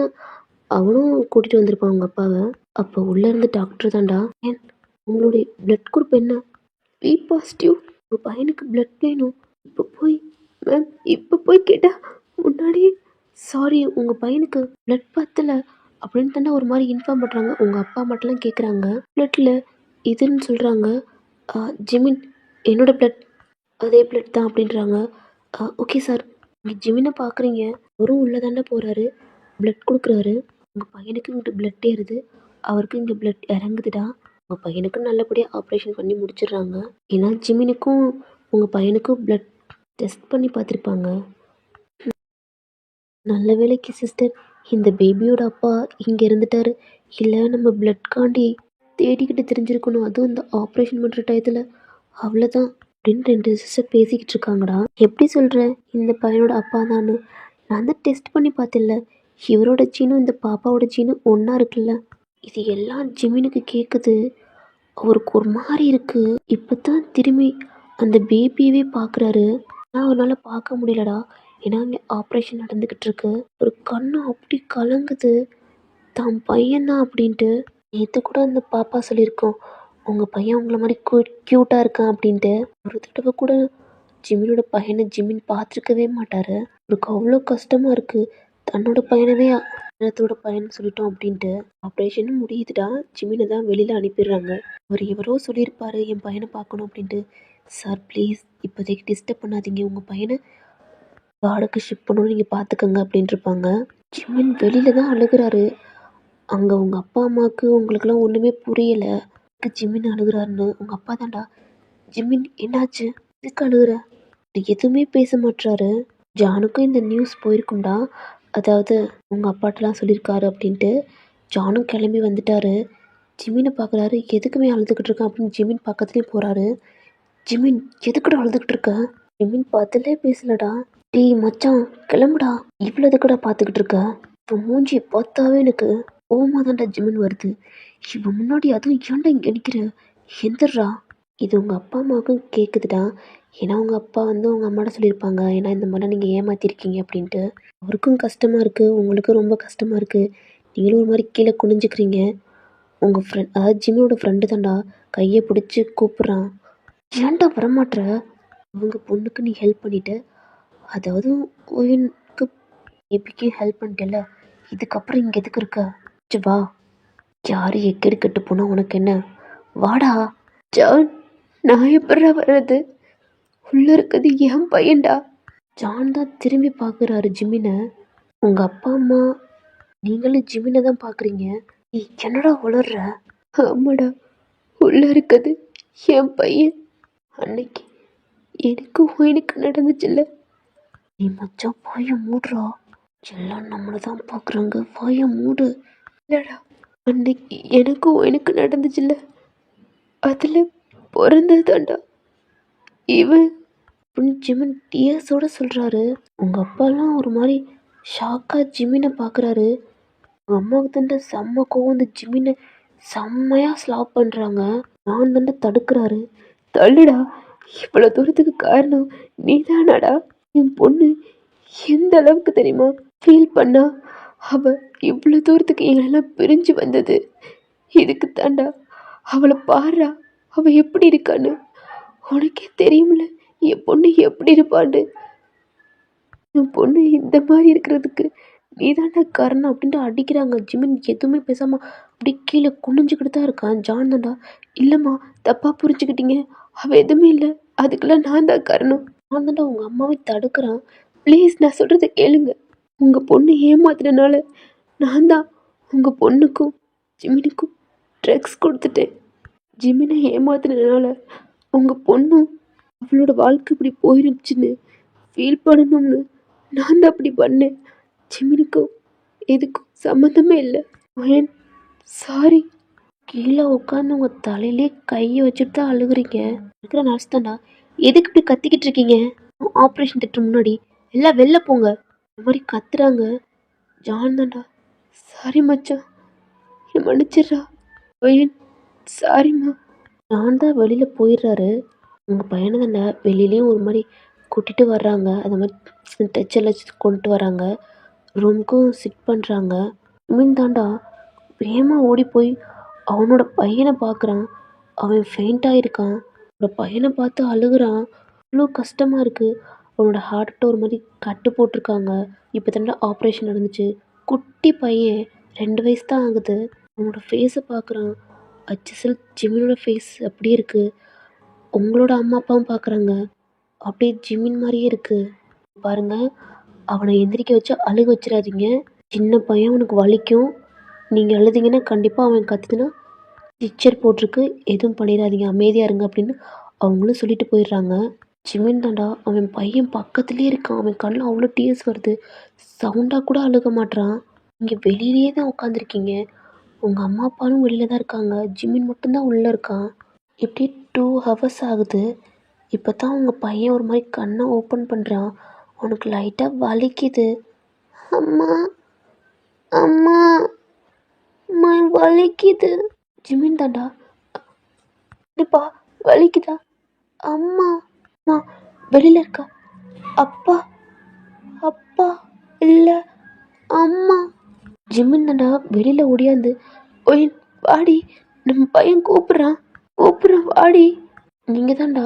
அவனும் கூட்டிகிட்டு வந்திருப்பான் உங்கள் அப்பாவை. அப்போ உள்ளே இருந்து டாக்டர் தாண்டா உங்களுடைய பிளட் குரூப் என்ன? B positive. உங்கள் பையனுக்கு பிளட் வேணும். இப்போ போய் மேம் இப்போ போய் கேட்டால் முன்னாடியே சாரி உங்கள் பையனுக்கு பிளட் பத்தலை அப்படின்னு தானே ஒரு மாதிரி இன்ஃபார்ம் பண்ணுறாங்க. உங்கள் அப்பா மட்டும்லாம் கேட்குறாங்க. பிளட்டில் இதுன்னு சொல்கிறாங்க. ஜிமின் என்னோட பிளட் அதே பிளட் தான் அப்படின்றாங்க. ஓகே சார், நீங்கள் ஜிமினை பார்க்குறீங்க, அவரும் உள்ளே தானே போகிறாரு, பிளட் கொடுக்குறாரு. உங்கள் பையனுக்கு இங்கிட்டு பிளட் ஏறுது, அவருக்கு இங்கே பிளட் இறங்குதுடா. உங்கள் பையனுக்கு நல்லபடியாக ஆப்ரேஷன் பண்ணி முடிச்சிடுறாங்க. ஏன்னா ஜிமினுக்கும் உங்கள் பையனுக்கும் பிளட் டெஸ்ட் பண்ணி பார்த்துருப்பாங்க. நல்ல வேலைக்கு சிஸ்டர் இந்த பேபியோட அப்பா இங்கே இருந்துட்டாரு. இல்லை நம்ம பிளட் காண்டி தேடிக்கிட்டு தெரிஞ்சிருக்கணும். அதுவும் இந்த ஆப்ரேஷன் பண்ணுற டயத்தில். அவ்வளோதான் அப்படின்னு 2 சிஸ்டர் பேசிக்கிட்டு இருக்காங்கடா. எப்படி சொல்கிற இந்த பையனோட அப்பா தான்னு? நான் தான் டெஸ்ட் பண்ணி பார்த்தில்ல, இவரோட ஜீனும் இந்த பாப்பாவோட ஜீனும் ஒன்றா இருக்குல்ல. இது எல்லாம் ஜிமினுக்கு கேட்குது. அவருக்கு ஒரு மாதிரி இருக்குது. இப்போ தான் திரும்பி அந்த பேபியவே பார்க்குறாரு. ஆனால் அவரால் பார்க்க முடியலடா. ஏன்னா அங்கே ஆப்ரேஷன் நடந்துக்கிட்டு இருக்கு. ஒரு கண்ணு அப்படி கலங்குது, தான் பையன்தான் அப்படின்ட்டு. நேற்று கூட அந்த பாப்பா சொல்லியிருக்கோம், உங்கள் பையன் உங்களை மாதிரி க்யூட்டாக இருக்கான் அப்படின்ட்டு. ஒரு தடவை கூட ஜிமினோட பையனை ஜிமின் பார்த்துருக்கவே மாட்டார். அவருக்கு அவ்வளோ கஷ்டமாக இருக்குது, தன்னோட பையனவே நேரத்தோட பையன் சொல்லிட்டோம் அப்படின்ட்டு. ஆப்ரேஷனும் முடியுதுடா, ஜிமினை தான் வெளியில் அனுப்பிடுறாங்க. அவர் எவரோ சொல்லியிருப்பாரு என் பையனை பார்க்கணும் அப்படின்ட்டு. சார் ப்ளீஸ் இப்போதைக்கு டிஸ்டர்ப் பண்ணாதீங்க, உங்கள் பையனை வார்டுக்கு ஷிஃப்ட் பண்ணணும், நீங்கள் பார்த்துக்கங்க அப்படின்ட்டுருப்பாங்க. ஜிமின் வெளியில் தான் அழுகிறாரு. அங்கே உங்கள் அப்பா அம்மாவுக்கு உங்களுக்கெல்லாம் ஒன்றுமே புரியலை. ஜிமின் அழுகிறாருன்னு. உங்கள் அப்பா தான்டா. ஜிமின் என்னாச்சு, எதுக்கு அழுகுற? எதுவுமே பேச மாட்டாரு. ஜானுக்கும் இந்த நியூஸ் போயிருக்கும்டா, அதாவது உங்கள் அப்பாட்டெலாம் சொல்லியிருக்காரு அப்படின்ட்டு. ஜானும் கிளம்பி வந்துட்டாரு. ஜிமினை பார்க்குறாரு, எதுக்குமே அழுதுகிட்டு இருக்கான் அப்படின்னு ஜிமின் பக்கத்துலேயும் போகிறாரு. ஜிமின் எதுக்குடா அழுதுகிட்டு இருக்க? ஜிமின் பதிலே பேசலடா. டேய் மச்சான் கிளம்புடா, இவ்வளோ எதுக்குடா பார்த்துக்கிட்டு இருக்க? இப்போ மூஞ்சியை பார்த்தாவே எனக்கு ஓமா தான்டா ஜிமின் வருது. இவன் முன்னாடி அதுவும் ஏன்டா இங்கே நிற்கிற, எந்திரா. இது உங்கள் அப்பா அம்மாவுக்கும் கேட்குதுடா. ஏன்னா உங்கள் அப்பா வந்து உங்கள் அம்மாட்ட சொல்லியிருப்பாங்க, ஏன்னா இந்த மாதிரிலாம் நீங்கள் ஏமாற்றிருக்கீங்க அப்படின்ட்டு. அவருக்கும் கஷ்டமாக இருக்குது, உங்களுக்கும் ரொம்ப கஷ்டமாக இருக்குது. நீங்களும் ஒரு மாதிரி கீழே குனிஞ்சிக்கிறீங்க. உங்கள் ஃப்ரெண்ட், அதாவது ஜிம்மியோட ஃப்ரெண்டு தான்டா, கையை பிடிச்சி கூப்பிட்றான். ஏன்டா வரமாட்டுற? அவங்க பொண்ணுக்கு நீ ஹெல்ப் பண்ணிட்ட, அதாவது உயிருக்கு பேபிக்கு ஹெல்ப் பண்ணிட்டல, இதுக்கப்புறம் இங்கே எதுக்கு இருக்க? வா, யார் எக்கெடு கெட்டு போனால் உனக்கு என்ன, வாடா. ஜான் நான் எப்படா வர்றது, உள்ளே இருக்கிறது என் பையன்டா. ஜான் தான் திரும்பி பார்க்குறாரு ஜிமினை. உங்கள் அப்பா அம்மா நீங்களும் ஜிமினை தான் பார்க்குறீங்க. நீ என்னடா வளர்ற? ஆமாடா, உள்ளே இருக்குது என் பையன். அன்னைக்கு எனக்கு நடந்துச்சுல்ல. நீ மச்சான் வாயை மூடுறா, எல்லாம் நம்மளை தான் பார்க்குறாங்க, வாயை மூடு. இல்லடா, அன்னைக்கு எனக்கு நடந்துச்சுல்ல, அதில் பிறந்தது தாண்டா இவன் அப்படின்னு ஜிமின் டிஎஸோட சொல்கிறாரு. உங்கள் அப்பாலாம் ஒரு மாதிரி ஷாக்காக ஜிமினை பார்க்குறாரு. உங்கள் அம்மாவுக்கு தாண்டா செம்ம கோவம் வந்து ஜிமினை செம்மையாக ஸ்லாப் பண்ணுறாங்க. நான் தாண்டா தடுக்கிறாரு. தள்ளுடா, இவ்வளோ தூரத்துக்கு காரணம் நீ தானாடா. என் பொண்ணு எந்த அளவுக்கு தெரியுமா ஃபீல் பண்ணா, அவள் இவ்வளோ தூரத்துக்கு எங்களெல்லாம் பிரிஞ்சு வந்தது இதுக்கு தாண்டா. அவளை பாடுறா, அவள் எப்படி இருக்கான்னு உனக்கே தெரியும்ல, என் பொண்ணு எப்படி இருப்பான்னு. என் பொண்ணு இந்த மாதிரி இருக்கிறதுக்கு நீ தாண்டா காரணம் அப்படின்ட்டு அடிக்கிறாங்க. ஜிமின் எதுவுமே பேசாமல் அப்படி கீழே குனிஞ்சுக்கிட்டு தான் இருக்கான். ஜான் தாண்டா, இல்லைம்மா தப்பாக புரிஞ்சுக்கிட்டீங்க, அவள் எதுவுமே இல்லை, அதுக்கெல்லாம் நான் தான் காரணம். நான் தாண்டா உங்கள் அம்மாவை தடுக்கிறான். ப்ளீஸ் நான் சொல்கிறத கேளுங்க, உங்கள் பொண்ணு ஏமாத்தினால நான் தான் உங்கள் பொண்ணுக்கும் ஜிமினுக்கும் ட்ரக்ஸ் கொடுத்துட்டேன். ஜிமினை ஏமாத்தினால உங்கள் பொண்ணும் அவளோட வாழ்க்கை இப்படி போயிருச்சுன்னு ஃபீல் பண்ணணும்னு நான் தான் அப்படி பண்ணேன். ஜிமினுக்கும் எதுக்கும் சம்மந்தமே இல்லை. ஏன் சாரி. கீழே உட்காந்து உங்கள் தலையிலே கையை வச்சுட்டு தான் அழுகுறீங்க. இருக்கிற நர்ஸ் தாண்டா, எதுக்கு இப்படி கத்திக்கிட்டு இருக்கீங்க? ஆப்ரேஷன் திட்டம் முன்னாடி எல்லாம் வெளில போங்க, இந்த மாதிரி கத்துறாங்க. ஜான் தாண்டா, சாரி மச்சான், என்னை மன்னிச்சிடுறா. பையன் சாரிம்மா. ஜான் தான் வெளியில் போயிடுறாரு. உங்கள் பையனை தாண்டா வெளியிலையும் ஒரு மாதிரி கூட்டிகிட்டு வர்றாங்க. அந்த மாதிரி டச்செல்லாம் கொண்டுட்டு வராங்க, ரூமுக்கும் சிட் பண்ணுறாங்க. மீன் தாண்டா வேகமாக ஓடி போய் அவனோட பையனை பார்க்குறான். அவன் ஃபெயிண்டாக இருக்கான். அவனோட பையனை பார்த்து அழுகுறான். அவ்வளோ கஷ்டமாக இருக்குது. அவனோட ஹார்ட்ட ஒரு மாதிரி கட்டு போட்டிருக்காங்க. இப்போ தானே ஆப்ரேஷன் நடந்துச்சு. குட்டி பையன் 2 வயசு தான் ஆகுது. அவனோட ஃபேஸை பார்க்குறான். அச்சசல் ஜிமினோட ஃபேஸ் அப்படியே இருக்குது. உங்களோட அம்மா அப்பாவும் பார்க்குறாங்க. அப்படியே ஜிமின் மாதிரியே இருக்குது. பாருங்க, அவனை எந்திரிக்க வச்சு அழுக வச்சிடாதீங்க. சின்ன பையன், அவனுக்கு வலிக்கும். நீங்கள் அழுதிங்கன்னா கண்டிப்பாக அவன் கத்துதுன்னா ஸ்டிச்சர் போட்டிருக்கு, எதுவும் பண்ணிடாதீங்க, அமைதியாக இருங்க அப்படின்னு அவங்களும் சொல்லிட்டு போயிடுறாங்க. ஜிமின் தாண்டா, அவன் பையன் பக்கத்துலேயே இருக்கான். அவன் கண்ணில் அவ்வளோ டீயர்ஸ் வருது. சவுண்டாக கூட அழுக மாட்றான். நீங்கள் வெளியிலேயே தான் உட்காந்துருக்கீங்க. உங்கள் அம்மா அப்பாவும் வெளியில் தான் இருக்காங்க. ஜிமின் மட்டும்தான் உள்ளே இருக்கான். இப்படி 2 ஹவர்ஸ் ஆகுது. இப்போ தான் உங்கள் பையன் ஒரு மாதிரி கண்ணை ஓப்பன் பண்ணுறான். அவனுக்கு லைட்டாக வலிக்குது. அம்மா, அம்மா, அம்மா வலிக்குது. ஜிமின் தாண்டா, கண்டிப்பா வலிக்குதா? அம்மா, அம்மா வெளியில் இருக்கா? அப்பா, அப்பா இல்லை, அம்மா. ஜிமின் தாண்டா வெளியில் ஓடியாந்து, ஒய் வாடி, நம்ம பையன் கூப்பிட்றான், வாடி. நீங்கள் தாண்டா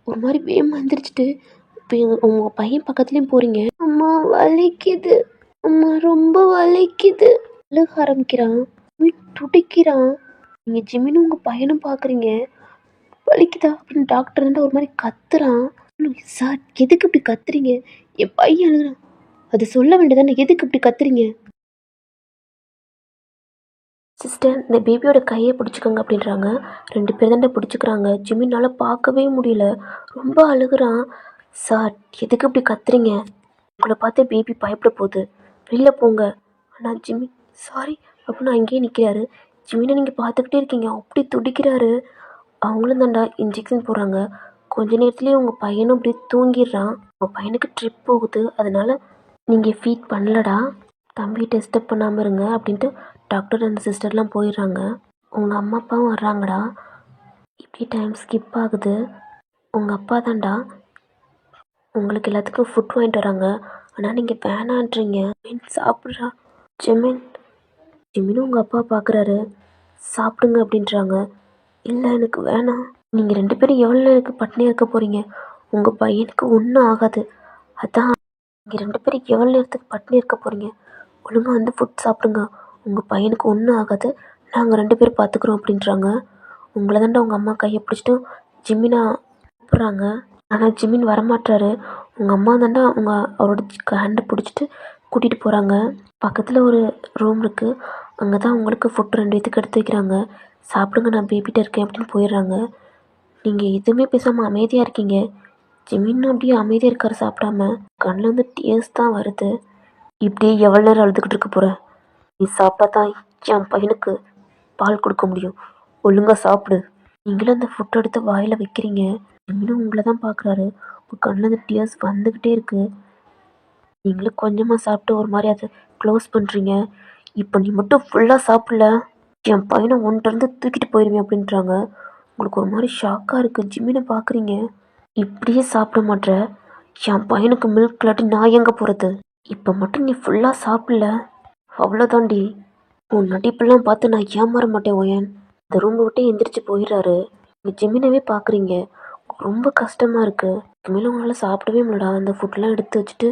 ஒரு மாதிரி வேகமாக எந்திரிச்சிட்டு இப்போ உங்கள் பையன் பக்கத்துலேயும் போகிறீங்க. அம்மா வலிக்குது, அம்மா ரொம்ப வலிக்குது. அழுக ஆரம்பிக்கிறான். துடிக்கிறான். நீங்கள் ஜிமினும் உங்கள் பையனும் பார்க்குறீங்க. வலிக்குதா அப்படின்னு டாக்டர் தாண்டா ஒரு மாதிரி கத்துறான். சார் எதுக்கு இப்படி கத்துறீங்க? என் பையன் அழுகுறான். அது சொல்ல வேண்டியதானே, எதுக்கு இப்படி கத்துறீங்க? சிஸ்டர், இந்த பேபியோட கையை பிடிச்சிக்கோங்க அப்படின்றாங்க. 2 பேர் தாண்டா பிடிச்சிக்கிறாங்க. ஜிமினால் பார்க்கவே முடியல, ரொம்ப அழுகுறான். சார் எதுக்கு இப்படி கத்துறீங்க? உங்களை பார்த்து பேபி பயப்பட போகுது, வெளியில் போங்க. ஆனால் ஜிமின் சாரி அப்படின்னு அங்கேயே நிற்கிறாரு. ஜிமினை நீங்கள் பார்த்துக்கிட்டே இருக்கீங்க, அப்படி துடிக்கிறாரு. அவங்களும் தாண்டா இன்ஜெக்ஷன் போடுறாங்க. கொஞ்ச நேரத்துலேயே உங்கள் பையனும் அப்படியே தூங்கிடுறான். உங்கள் பையனுக்கு ட்ரிப் போகுது, அதனால் நீங்கள் ஃபீட் பண்ணலடா, தம்பி டெஸ்ட் பண்ணாமல் இருங்க அப்படின்ட்டு டாக்டர் அந்த சிஸ்டர்லாம் போயிடுறாங்க. உங்கள் அம்மா அப்பாவும் வர்றாங்கடா. இப்படி டைம் ஸ்கிப் ஆகுது. உங்கள் அப்பா தாண்டா உங்களுக்கு எல்லாத்துக்கும் ஃபுட் வாங்கிட்டு வராங்க, ஆனால் நீங்கள் வேணான்றீங்க. சாப்பிட்றா ஜிமின். ஜிமினும் உங்கள் அப்பா பார்க்குறாரு. சாப்பிடுங்க அப்படின்றாங்க. இல்லை எனக்கு வேணாம். நீங்கள் 2 பேரும் எவ்வளோ நேரத்துக்கு பட்டினியாக இருக்க போகிறீங்க? உங்கள் பையனுக்கு ஒன்றும் ஆகாது. அதான் நீங்கள் 2 பேரும் எவ்வளோ நேரத்துக்கு பட்டினி இருக்க போகிறீங்க? ஒழுங்காக வந்து ஃபுட் சாப்பிடுங்க, உங்கள் பையனுக்கு ஒன்றும் ஆகாது, நாங்கள் 2 பேரும் பார்த்துக்குறோம் அப்படின்றாங்க. உங்களை தாண்டா உங்கள் அம்மா கையை பிடிச்சிட்டு ஜிமினா கூப்பிட்றாங்க. ஆனால் ஜிமின் வரமாட்டாரு. உங்கள் அம்மா தாண்டா அவரோட ஹேண்டை பிடிச்சிட்டு கூட்டிகிட்டு போகிறாங்க. பக்கத்தில் ஒரு ரூம் இருக்குது, அங்கே தான் உங்களுக்கு ஃபுட் 2 பேத்துக்கு எடுத்து வைக்கிறாங்க. சாப்பிடுங்க, நான் பேபிகிட்ட இருக்கேன் அப்படின்னு போயிடுறாங்க. நீங்கள் எதுவுமே பேசாமல் அமைதியாக இருக்கீங்க. ஜிமின் அப்படியே அமைதியாக இருக்கார் சாப்பிடாம. கண்ணில் வந்து டீயர்ஸ் தான் வருது. இப்படியே எவ்வளோ நேரம் அழுதுகிட்டு இருக்க போகிற? நீ சாப்பிட்டா தான் என் பையனுக்கு பால் கொடுக்க முடியும், ஒழுங்காக சாப்பிடு. நீங்களும் அந்த ஃபுட் எடுத்து வாயில் வைக்கிறீங்க. ஜிமினும் உங்களை தான் பார்க்குறாரு. உங்கள் கண்ணில் அந்த டீயர்ஸ் வந்துக்கிட்டே இருக்குது. நீங்களும் கொஞ்சமாக சாப்பிட்டு ஒரு மாதிரி அதை க்ளோஸ் பண்ணுறீங்க. இப்போ நீ மட்டும் ஃபுல்லாக சாப்பிடல, என் பையனை ஒன்றிருந்து தூக்கிட்டு போயிடுவேன் அப்படின்றாங்க. உங்களுக்கு ஒரு மாதிரி ஷாக்காக இருக்குது. ஜிமினை பார்க்குறீங்க. இப்படியே சாப்பிட மாட்டேற, என் பையனுக்கு மில்க் இல்லாட்டி நான் எங்கே போகிறது? இப்போ மட்டும் நீ ஃபுல்லாக சாப்பிடல, அவ்வளோதாண்டி. உன் நடிப்பெல்லாம் பார்த்து நான் ஏமாற மாட்டேன் ஓயன். இந்த ரூமை விட்டு எந்திரிச்சு போயிடுறாரு. நீங்கள் ஜிமினவே பார்க்குறீங்க. ரொம்ப கஷ்டமாக இருக்குது. இனிமேல் உங்களால் சாப்பிடவே முடியலடா. அந்த ஃபுட்லாம் எடுத்து வச்சுட்டு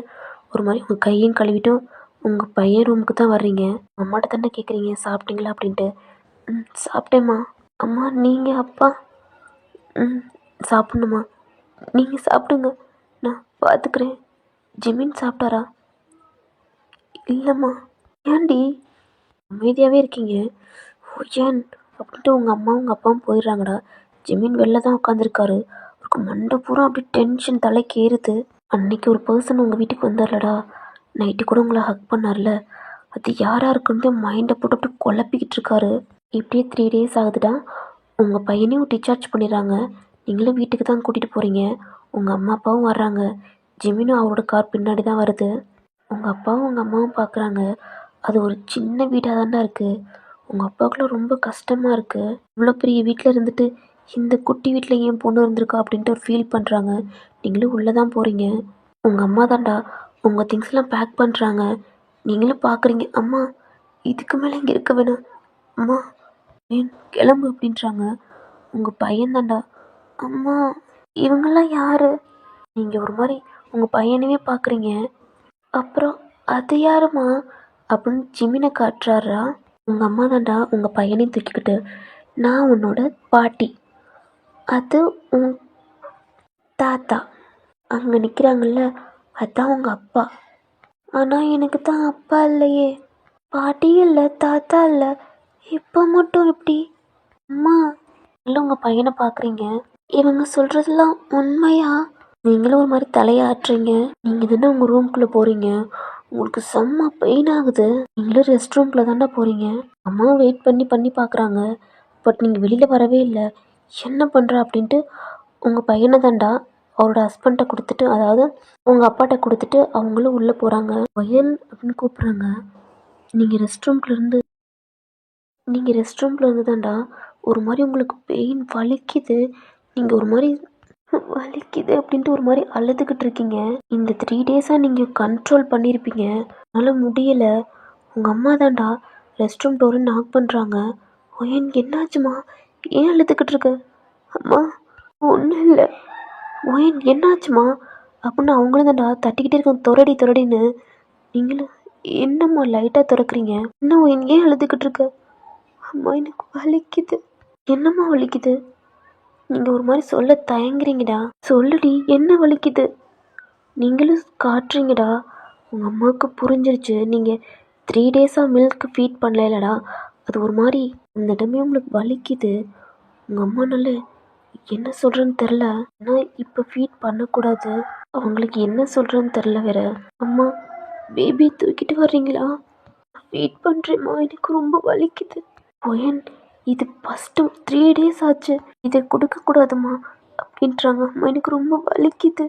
ஒரு மாதிரி உங்கள் கையும் கழுவிட்டும் உங்கள் பையன் ரூமுக்கு தான் வர்றீங்க. அம்மாட்ட தானே கேட்குறீங்க சாப்பிட்டீங்களா அப்படின்ட்டு. சாப்பிட்டேம்மா. அம்மா நீங்கள் அப்பா? சாப்பிட்ணுமா? நீங்கள் சாப்பிடுங்க, நான் பார்த்துக்கிறேன். ஜிமின் சாப்பிட்டாரா? இல்லைம்மா. ஏன்டி அமைதியாகவே இருக்கீங்க? ஏன் அப்படின்ட்டு உங்கள் அம்மாவும் உங்கள் அப்பாவும் போயிடுறாங்கடா. ஜிமின் வெளில தான் உட்காந்துருக்காரு. அவருக்கு மண்டை பூரா அப்படி டென்ஷன் தலைக்கு ஏறுது. அன்னைக்கு ஒரு பர்சன் உங்கள் வீட்டுக்கு வந்தார்லடா, நைட்டு கூட உங்களை ஹக் பண்ணார்ல, அது யாராக இருக்குன்னு மைண்டை போட்டு அப்படி குழப்பிக்கிட்டு இருக்காரு. இப்படியே 3 days ஆகுதுடா. உங்கள் பையனையும் டிஸ்சார்ஜ் பண்ணிடுறாங்க. நீங்களும் வீட்டுக்கு தான் கூட்டிகிட்டு போகிறீங்க. உங்கள் அம்மா அப்பாவும் வர்றாங்க. ஜிமினும் அவரோட கார் பின்னாடி தான் வருது. உங்கள் அப்பாவும் உங்கள் அம்மாவும் பார்க்குறாங்க. அது ஒரு சின்ன வீடாக தாண்டா இருக்குது. உங்கள் அப்பாவுக்குலாம் ரொம்ப கஷ்டமாக இருக்குது. இவ்வளோ பெரிய வீட்டில் இருந்துட்டு இந்த குட்டி வீட்டில் ஏன் பொண்ணு இருந்திருக்கா அப்படின்ட்டு ஒரு ஃபீல் பண்ணுறாங்க. நீங்களும் உள்ளே தான் போகிறீங்க. உங்கள் அம்மா தாண்டா உங்கள் திங்ஸ்லாம் பேக் பண்ணுறாங்க. நீங்களும் பார்க்குறீங்க. அம்மா இதுக்கு மேலே இங்கே இருக்க வேணாம், அம்மா ஏன் கிளம்பு அப்படின்றாங்க. உங்கள் பையன்தான்டா. அம்மா, இவங்கெல்லாம் யாரு? நீங்கள் ஒரு மாதிரி உங்கள் பையனவே பார்க்குறீங்க. அப்புறம் அது யாரும்மா அப்படின்னு ஜிமினை காட்டுறாரா. உங்கள் அம்மா தான்டா உங்கள் பையனையும் தூக்கிக்கிட்டு. நான் உன்னோட பாட்டி. அது உன் தாத்தா. அங்கே நிற்கிறாங்கல்ல, அதான் உங்கள் அப்பா. ஆனால் எனக்கு தான் அப்பா இல்லையே, பாட்டியும் இல்லை, தாத்தா இல்லை. இப்போ மட்டும் எப்படி? அம்மா, இல்லை உங்கள் பையனை பார்க்குறீங்க. இவங்க சொல்கிறதெல்லாம் உண்மையா? நீங்களும் ஒரு மாதிரி தலையாட்டுறீங்க. நீங்கள் தானே உங்கள் ரூம்குள்ளே போகிறீங்க, உங்களுக்கு செம்ம பெயின் ஆகுது. நீங்களும் ரெஸ்ட் ரூம்குள்ளே தானே போகிறீங்க. அம்மாவும் வெயிட் பண்ணி பார்க்குறாங்க. பட் நீங்கள் வெளியில் வரவே இல்லை. என்ன பண்ணுற அப்படின்ட்டு உங்கள் பையனை தாண்டா அவரோட ஹஸ்பண்ட்டை கொடுத்துட்டு, அதாவது உங்கள் அப்பாட்ட கொடுத்துட்டு அவங்களும் உள்ளே போகிறாங்க. ஒயன் அப்படின்னு கூப்பிட்றாங்க. நீங்கள் ரெஸ்ட் ரூமில் இருந்து தாண்டா ஒரு மாதிரி உங்களுக்கு பெயின் வலிக்குது. நீங்கள் ஒரு மாதிரி வலிக்குது அப்படின்ட்டு ஒரு மாதிரி அழுதுகிட்டு இருக்கீங்க. இந்த 3 டேஸாக நீங்கள் கண்ட்ரோல் பண்ணியிருப்பீங்க, அதனால் முடியலை. உங்கள் அம்மா தாண்டா ரெஸ்ட் ரூம் டோரை நாக் பண்ணுறாங்க. ஒயன், என்னாச்சுமா? ஏன் அழுதுகிட்டு இருக்க? அம்மா, ஒன்றும் இல்லை. ஒயன், என்னாச்சுமா அப்படின்னு அவங்களும் தாண்டா தட்டிக்கிட்டே இருக்காங்க, துரடின்னு. நீங்களும் என்னம்மா லைட்டாக திறக்கிறீங்க? என்ன ஒயன், ஏன் அழுதுகிட்டு இருக்க? அம்மா, எனக்கு வலிக்குது. என்னம்மா வலிக்குது? நீங்கள் ஒரு மாதிரி சொல்ல தயங்குறீங்கடா. சொல்லுடி, என்ன வலிக்குது? நீங்களும் காட்டுறீங்கடா. உங்கள் அம்மாவுக்கு புரிஞ்சிருச்சு, நீங்கள் 3 டேஸாக மில்க் ஃபீட் பண்ணலடா. அது ஒரு மாதிரி அந்த இடமே உங்களுக்கு வலிக்குது. உங்கள் அம்மானால என்ன சொல்கிறேன்னு தெரில. ஆனால் இப்போ ஃபீட் பண்ணக்கூடாது. அவங்களுக்கு என்ன சொல்கிறேன்னு தெரில வேற. அம்மா, பேபி தூக்கிட்டு வர்றீங்களா? ஃபீட் பண்ணுறேம்மா, எனக்கு ரொம்ப வலிக்குது. ஒயன், இது ஃபஸ்ட்டு 3 டேஸ் ஆச்சு, இதை கொடுக்கக்கூடாதும்மா அப்படின்றாங்க. அம்மா, எனக்கு ரொம்ப வலிக்குது.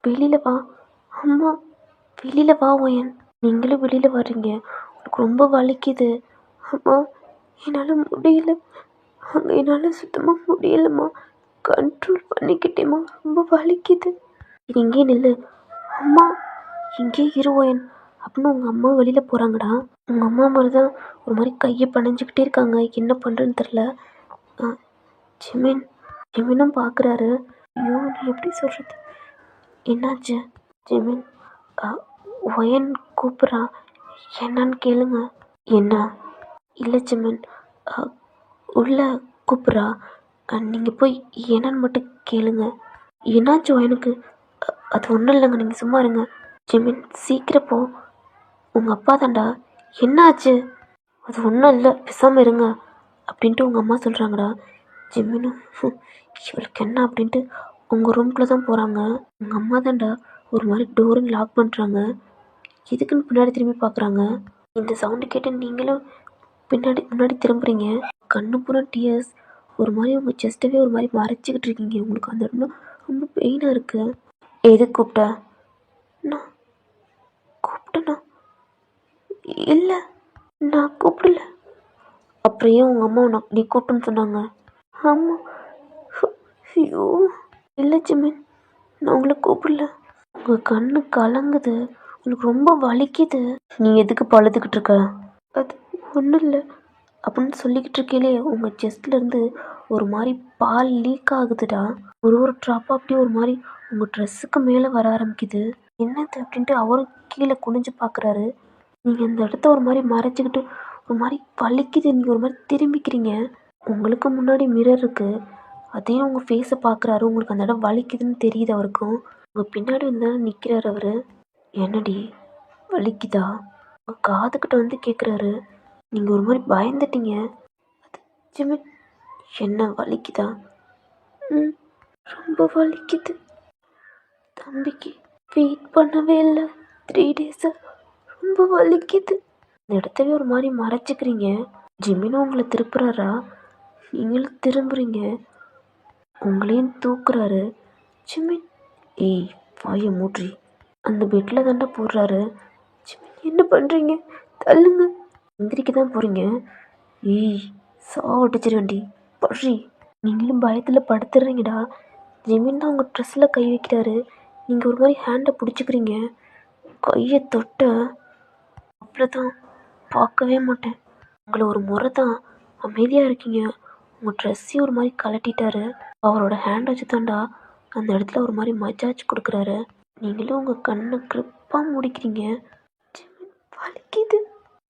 வெளியில் வா அம்மா, வெளியில் வா ஒயன். நீங்களும் வெளியில் வர்றீங்க, எனக்கு ரொம்ப வலிக்குது. அம்மா, என்னால் முடியல. அங்கே என்னால் சுத்தமாக முடியலம்மா. கண்ட்ரோல் பண்ணிக்கிட்டேம்மா, ரொம்ப வலிக்குது. இது இங்கே நில்லு. அம்மா, இங்கே இரு ஒயன் அப்படின்னு உங்கள் அம்மா வெளியில் போகிறாங்கடா. உங்கள் அம்மா மாதிரி தான் ஒரு மாதிரி கையை பணிஞ்சிக்கிட்டே இருக்காங்க. என்ன பண்ணுறேன்னு தெரில. ஜிமினும் பார்க்குறாரு. ஐயோ, நீ எப்படி சொல்கிறது? என்னாச்சு? ஜிமின், ஒயன் கூப்பிட்றா, என்னன்னு கேளுங்க. என்ன? இல்லை ஜிமின், உள்ள கூப்பிட்றா, நீங்கள் போய் என்னன்னு மட்டும் கேளுங்க. என்னாச்சு ஒயனுக்கு? அது ஒன்றும் இல்லைங்க, நீங்கள் சும்மா இருங்க. ஜிமின், சீக்கிரம் போ. உங்கள் அப்பா தாண்டா. என்னாச்சு? அது ஒன்றும் இல்லை, பேசாமல் இருங்க அப்படின்ட்டு உங்கள் அம்மா சொல்கிறாங்கடா. ஜிமினும் இவளுக்கு என்ன அப்படின்ட்டு உங்கள் ரூம்குள்ளே தான் போகிறாங்க. உங்கள் அம்மா தாண்டா ஒரு மாதிரி டோரும் லாக் பண்ணுறாங்க. எதுக்குன்னு பின்னாடி திரும்பி பார்க்குறாங்க. இந்த சவுண்டு கேட்டு நீங்களும் முன்னாடி திரும்புகிறீங்க. கண்ணு பூரா டியர்ஸ். ஒரு மாதிரி உங்கள் செஸ்ட்டவே ஒரு மாதிரி மறைச்சிக்கிட்டு இருக்கீங்க. உங்களுக்கு அந்த இடம் ரொம்ப பெயினாக இருக்குது. எது கூப்பிட்ட? நான் கூப்பிட்டேண்ணா? இல்லை, நான் கூப்பிடல. அப்புறம் ஏன் உங்கள் அம்மா உனக்கு நீ கூப்பிட்டுன்னு சொன்னாங்க? ஆமாம். ஐயோ, இல்லை ஜிமின், நான் உங்களை கூப்பிடல. உங்கள் கண்ணு கலங்குது, உங்களுக்கு ரொம்ப வலிக்குது. நீ எதுக்கு பழுதுகிட்டு இருக்க? அது ஒன்றும் இல்லை அப்படின்னு சொல்லிக்கிட்டு இருக்கீங்களே, உங்கள் செஸ்ட்லேருந்து ஒரு மாதிரி பால் லீக் ஆகுதுடா. ஒரு ட்ராப்பாக அப்படியே ஒரு மாதிரி உங்கள் ட்ரெஸ்ஸுக்கு மேலே வர ஆரம்பிக்குது. என்னது அப்படின்ட்டு அவரும் கீழே குனிஞ்சு பார்க்குறாரு. நீங்கள் அந்த இடத்த ஒரு மாதிரி மறைச்சிக்கிட்டு ஒரு மாதிரி வலிக்குது, நீங்கள் ஒரு மாதிரி திரும்பிக்கிறீங்க. உங்களுக்கு முன்னாடி மிரர் இருக்குது, அதையும் உங்கள் ஃபேஸை பார்க்குறாரு. உங்களுக்கு அந்த இடம் வலிக்குதுன்னு தெரியுது அவருக்கும். உங்கள் பின்னாடி வந்து நிற்கிறாரு அவர். என்னடி வலிக்குதா? உங்கள் காதுக்கிட்ட வந்து கேட்குறாரு. நீங்கள் ஒரு மாதிரி பயந்துட்டீங்க. அது ஜிமின், என்ன வலிக்குதா? ரொம்ப வலிக்குது. தம்பிக்கு ஃபீட் பண்ணவே இல்லை 3 டேஸாக, ரொம்ப வலிக்குது. இந்த இடத்தவே ஒரு மாதிரி மறைச்சிக்கிறீங்க. ஜிமினும் உங்களை திருப்புறாரா, நீங்களும் திரும்புறீங்க. உங்களையும் தூக்குறாரு. ஜிமின், ஏய் வாயை மூட்ரி. அந்த பெட்டில் தாண்டா போடுறாரு. ஜிமின், என்ன பண்ணுறீங்க? தள்ளுங்க. எந்திரிக்க தான் போகிறீங்க. ஏய், சாவடிச்சிருவேண்டி, பழி. நீங்களும் பயத்தில் படுத்துடுறீங்கடா. ஜிமின் தான் உங்கள் ட்ரெஸ்ஸில் கை வைக்கிறாரு. நீங்கள் ஒரு மாதிரி ஹேண்டை பிடிச்சிக்கிறீங்க. கையை தொட்ட அவ்வளோதான், பார்க்கவே மாட்டேன். உங்களை ஒரு முறை தான் அமைதியாக இருக்கீங்க, உங்கள் ட்ரெஸ்ஸையும் ஒரு மாதிரி கலட்டிட்டாரு. அவரோட ஹேண்ட் வச்சு தாண்டா அந்த இடத்துல ஒரு மாதிரி மஜாஜ் கொடுக்குறாரு. நீங்களும் உங்கள் கண்ணை கிரிப்பாக முடிக்கிறீங்க. ஜிமின், வலிக்குது,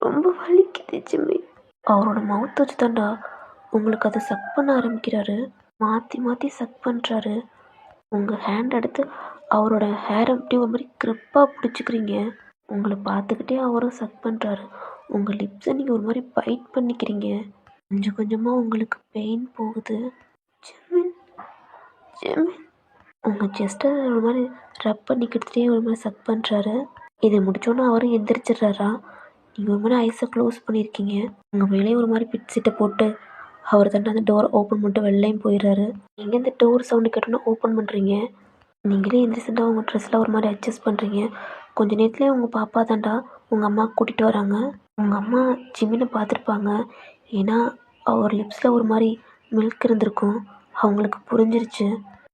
ரொம்ப வலிக்குது ஜிமின். அவரோட மவுத் வச்சு தாண்டா உங்களுக்கு அதை சக் பண்ண ஆரம்பிக்கிறாரு. மாற்றி மாற்றி சக் பண்ணுறாரு. உங்கள் ஹேண்ட் எடுத்து அவரோட ஹேரை அப்படியே ஒரு மாதிரி கிரிப்பாக பிடிச்சிக்கிறீங்க. உங்களை பார்த்துக்கிட்டே அவரும் சக் பண்ணுறாரு. உங்கள் லிப்ஸை நீங்கள் ஒரு மாதிரி பைட் பண்ணிக்கிறீங்க. கொஞ்சம் கொஞ்சமாக உங்களுக்கு பெயின் போகுது. Jimin, Jimin. உங்கள் செஸ்ட்டை ஒரு மாதிரி ரப் பண்ணிக்கிட்டே ஒரு மாதிரி சக் பண்ணுறாரு. இதை முடிச்சோன்னே அவரும் எந்திரிச்சிடுறாரா. நீங்கள் ஒரு மாதிரி ஐஸை க்ளோஸ் பண்ணியிருக்கீங்க. உங்கள் மேலே ஒரு மாதிரி பிட் சீட்டை போட்டு அவர் தாண்டா அந்த டோரை ஓப்பன் பண்ணிட்டு வெளிலையும் போயிடுறாரு. நீங்கள் இந்த டோர் சவுண்டு கேட்டோன்னா ஓப்பன் பண்ணுறீங்க. நீங்களே எந்திரிச்சுட்டா உங்கள் ட்ரெஸ்ஸில் ஒரு மாதிரி அட்ஜஸ்ட் பண்ணுறீங்க. கொஞ்ச நேரத்துலேயே உங்கள் பாப்பா தாண்டா உங்கள் அம்மா கூட்டிகிட்டு வராங்க. உங்கள் அம்மா ஜிமினை பார்த்துருப்பாங்க. ஏன்னா அவர் லிப்ஸில் ஒரு மாதிரி மில்க் இருந்திருக்கும். அவங்களுக்கு புரிஞ்சிருச்சு.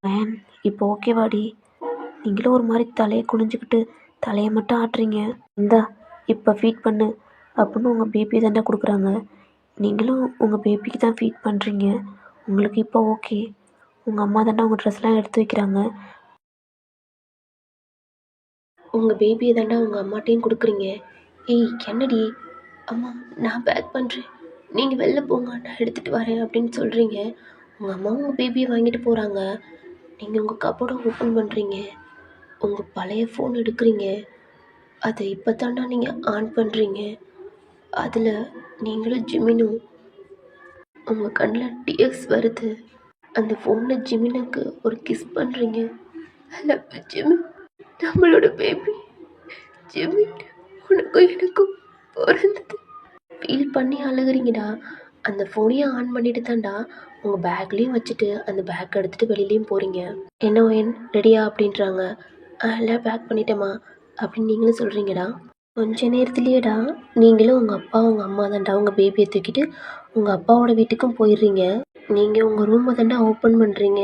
மேன், இப்போ ஓகேவாடி? நீங்களும் ஒரு மாதிரி தலையை குனிஞ்சிக்கிட்டு தலையை மட்டும் ஆட்டுறீங்க. இந்தா இப்போ ஃபீட் பண்ணு அப்படின்னு உங்கள் பேபி தாண்டா கொடுக்குறாங்க. நீங்களும் உங்கள் பேபிக்கு தான் ஃபீட் பண்ணுறீங்க. உங்களுக்கு இப்போ ஓகே. உங்கள் அம்மா தாண்டா உங்கள் ட்ரெஸ்லாம் எடுத்து வைக்கிறாங்க. உங்கள் பேபியை தாண்டா உங்கள் அம்மாட்டையும் கொடுக்குறீங்க. ஏய் என்னடி? அம்மா நான் பேக் பண்ணுறேன், நீங்கள் வெளில போங்க, நான் எடுத்துகிட்டு வரேன் அப்படின்னு சொல்கிறீங்க. உங்கள் அம்மா உங்கள் பேபியை வாங்கிட்டு போகிறாங்க. நீங்கள் உங்கள் கப்போர்டை ஓப்பன் பண்ணுறீங்க. உங்கள் பழைய ஃபோன் எடுக்கிறீங்க. அதை இப்போ தாண்டா நீங்கள் ஆன் பண்ணுறீங்க. அதில் நீங்களும் ஜிமினும் உங்கள் கண்ணில் டிஎக்ஸ் வருது. அந்த ஃபோனில் ஜிமினுக்கு ஒரு கிஸ் பண்ணுறீங்க. ஹலோ ஜிமின், நம்மளோட பேபி ஜிமின், உனக்கும் எனக்கும் பிறந்தது ஃபீல் பண்ணி அழுகுறீங்கடா. அந்த ஃபோனையும் ஆன் பண்ணிட்டு தாண்டா உங்கள் பேக்லேயும் வச்சுட்டு அந்த பேக் எடுத்துகிட்டு வெளியிலையும் போகிறீங்க. என்ன ஒயன் ரெடியா அப்படின்றாங்க. எல்லாம் பேக் பண்ணிட்டேம்மா அப்படின்னு நீங்களும் சொல்கிறீங்கடா. கொஞ்ச நேரத்துலேயேடா நீங்களும் உங்கள் அப்பா உங்கள் அம்மா தாண்டா உங்கள் பேபியை தூக்கிட்டு உங்கள் அப்பாவோட வீட்டுக்கும் போயிடுறீங்க. நீங்கள் உங்கள் ரூமை தாண்டா ஓப்பன் பண்ணுறீங்க.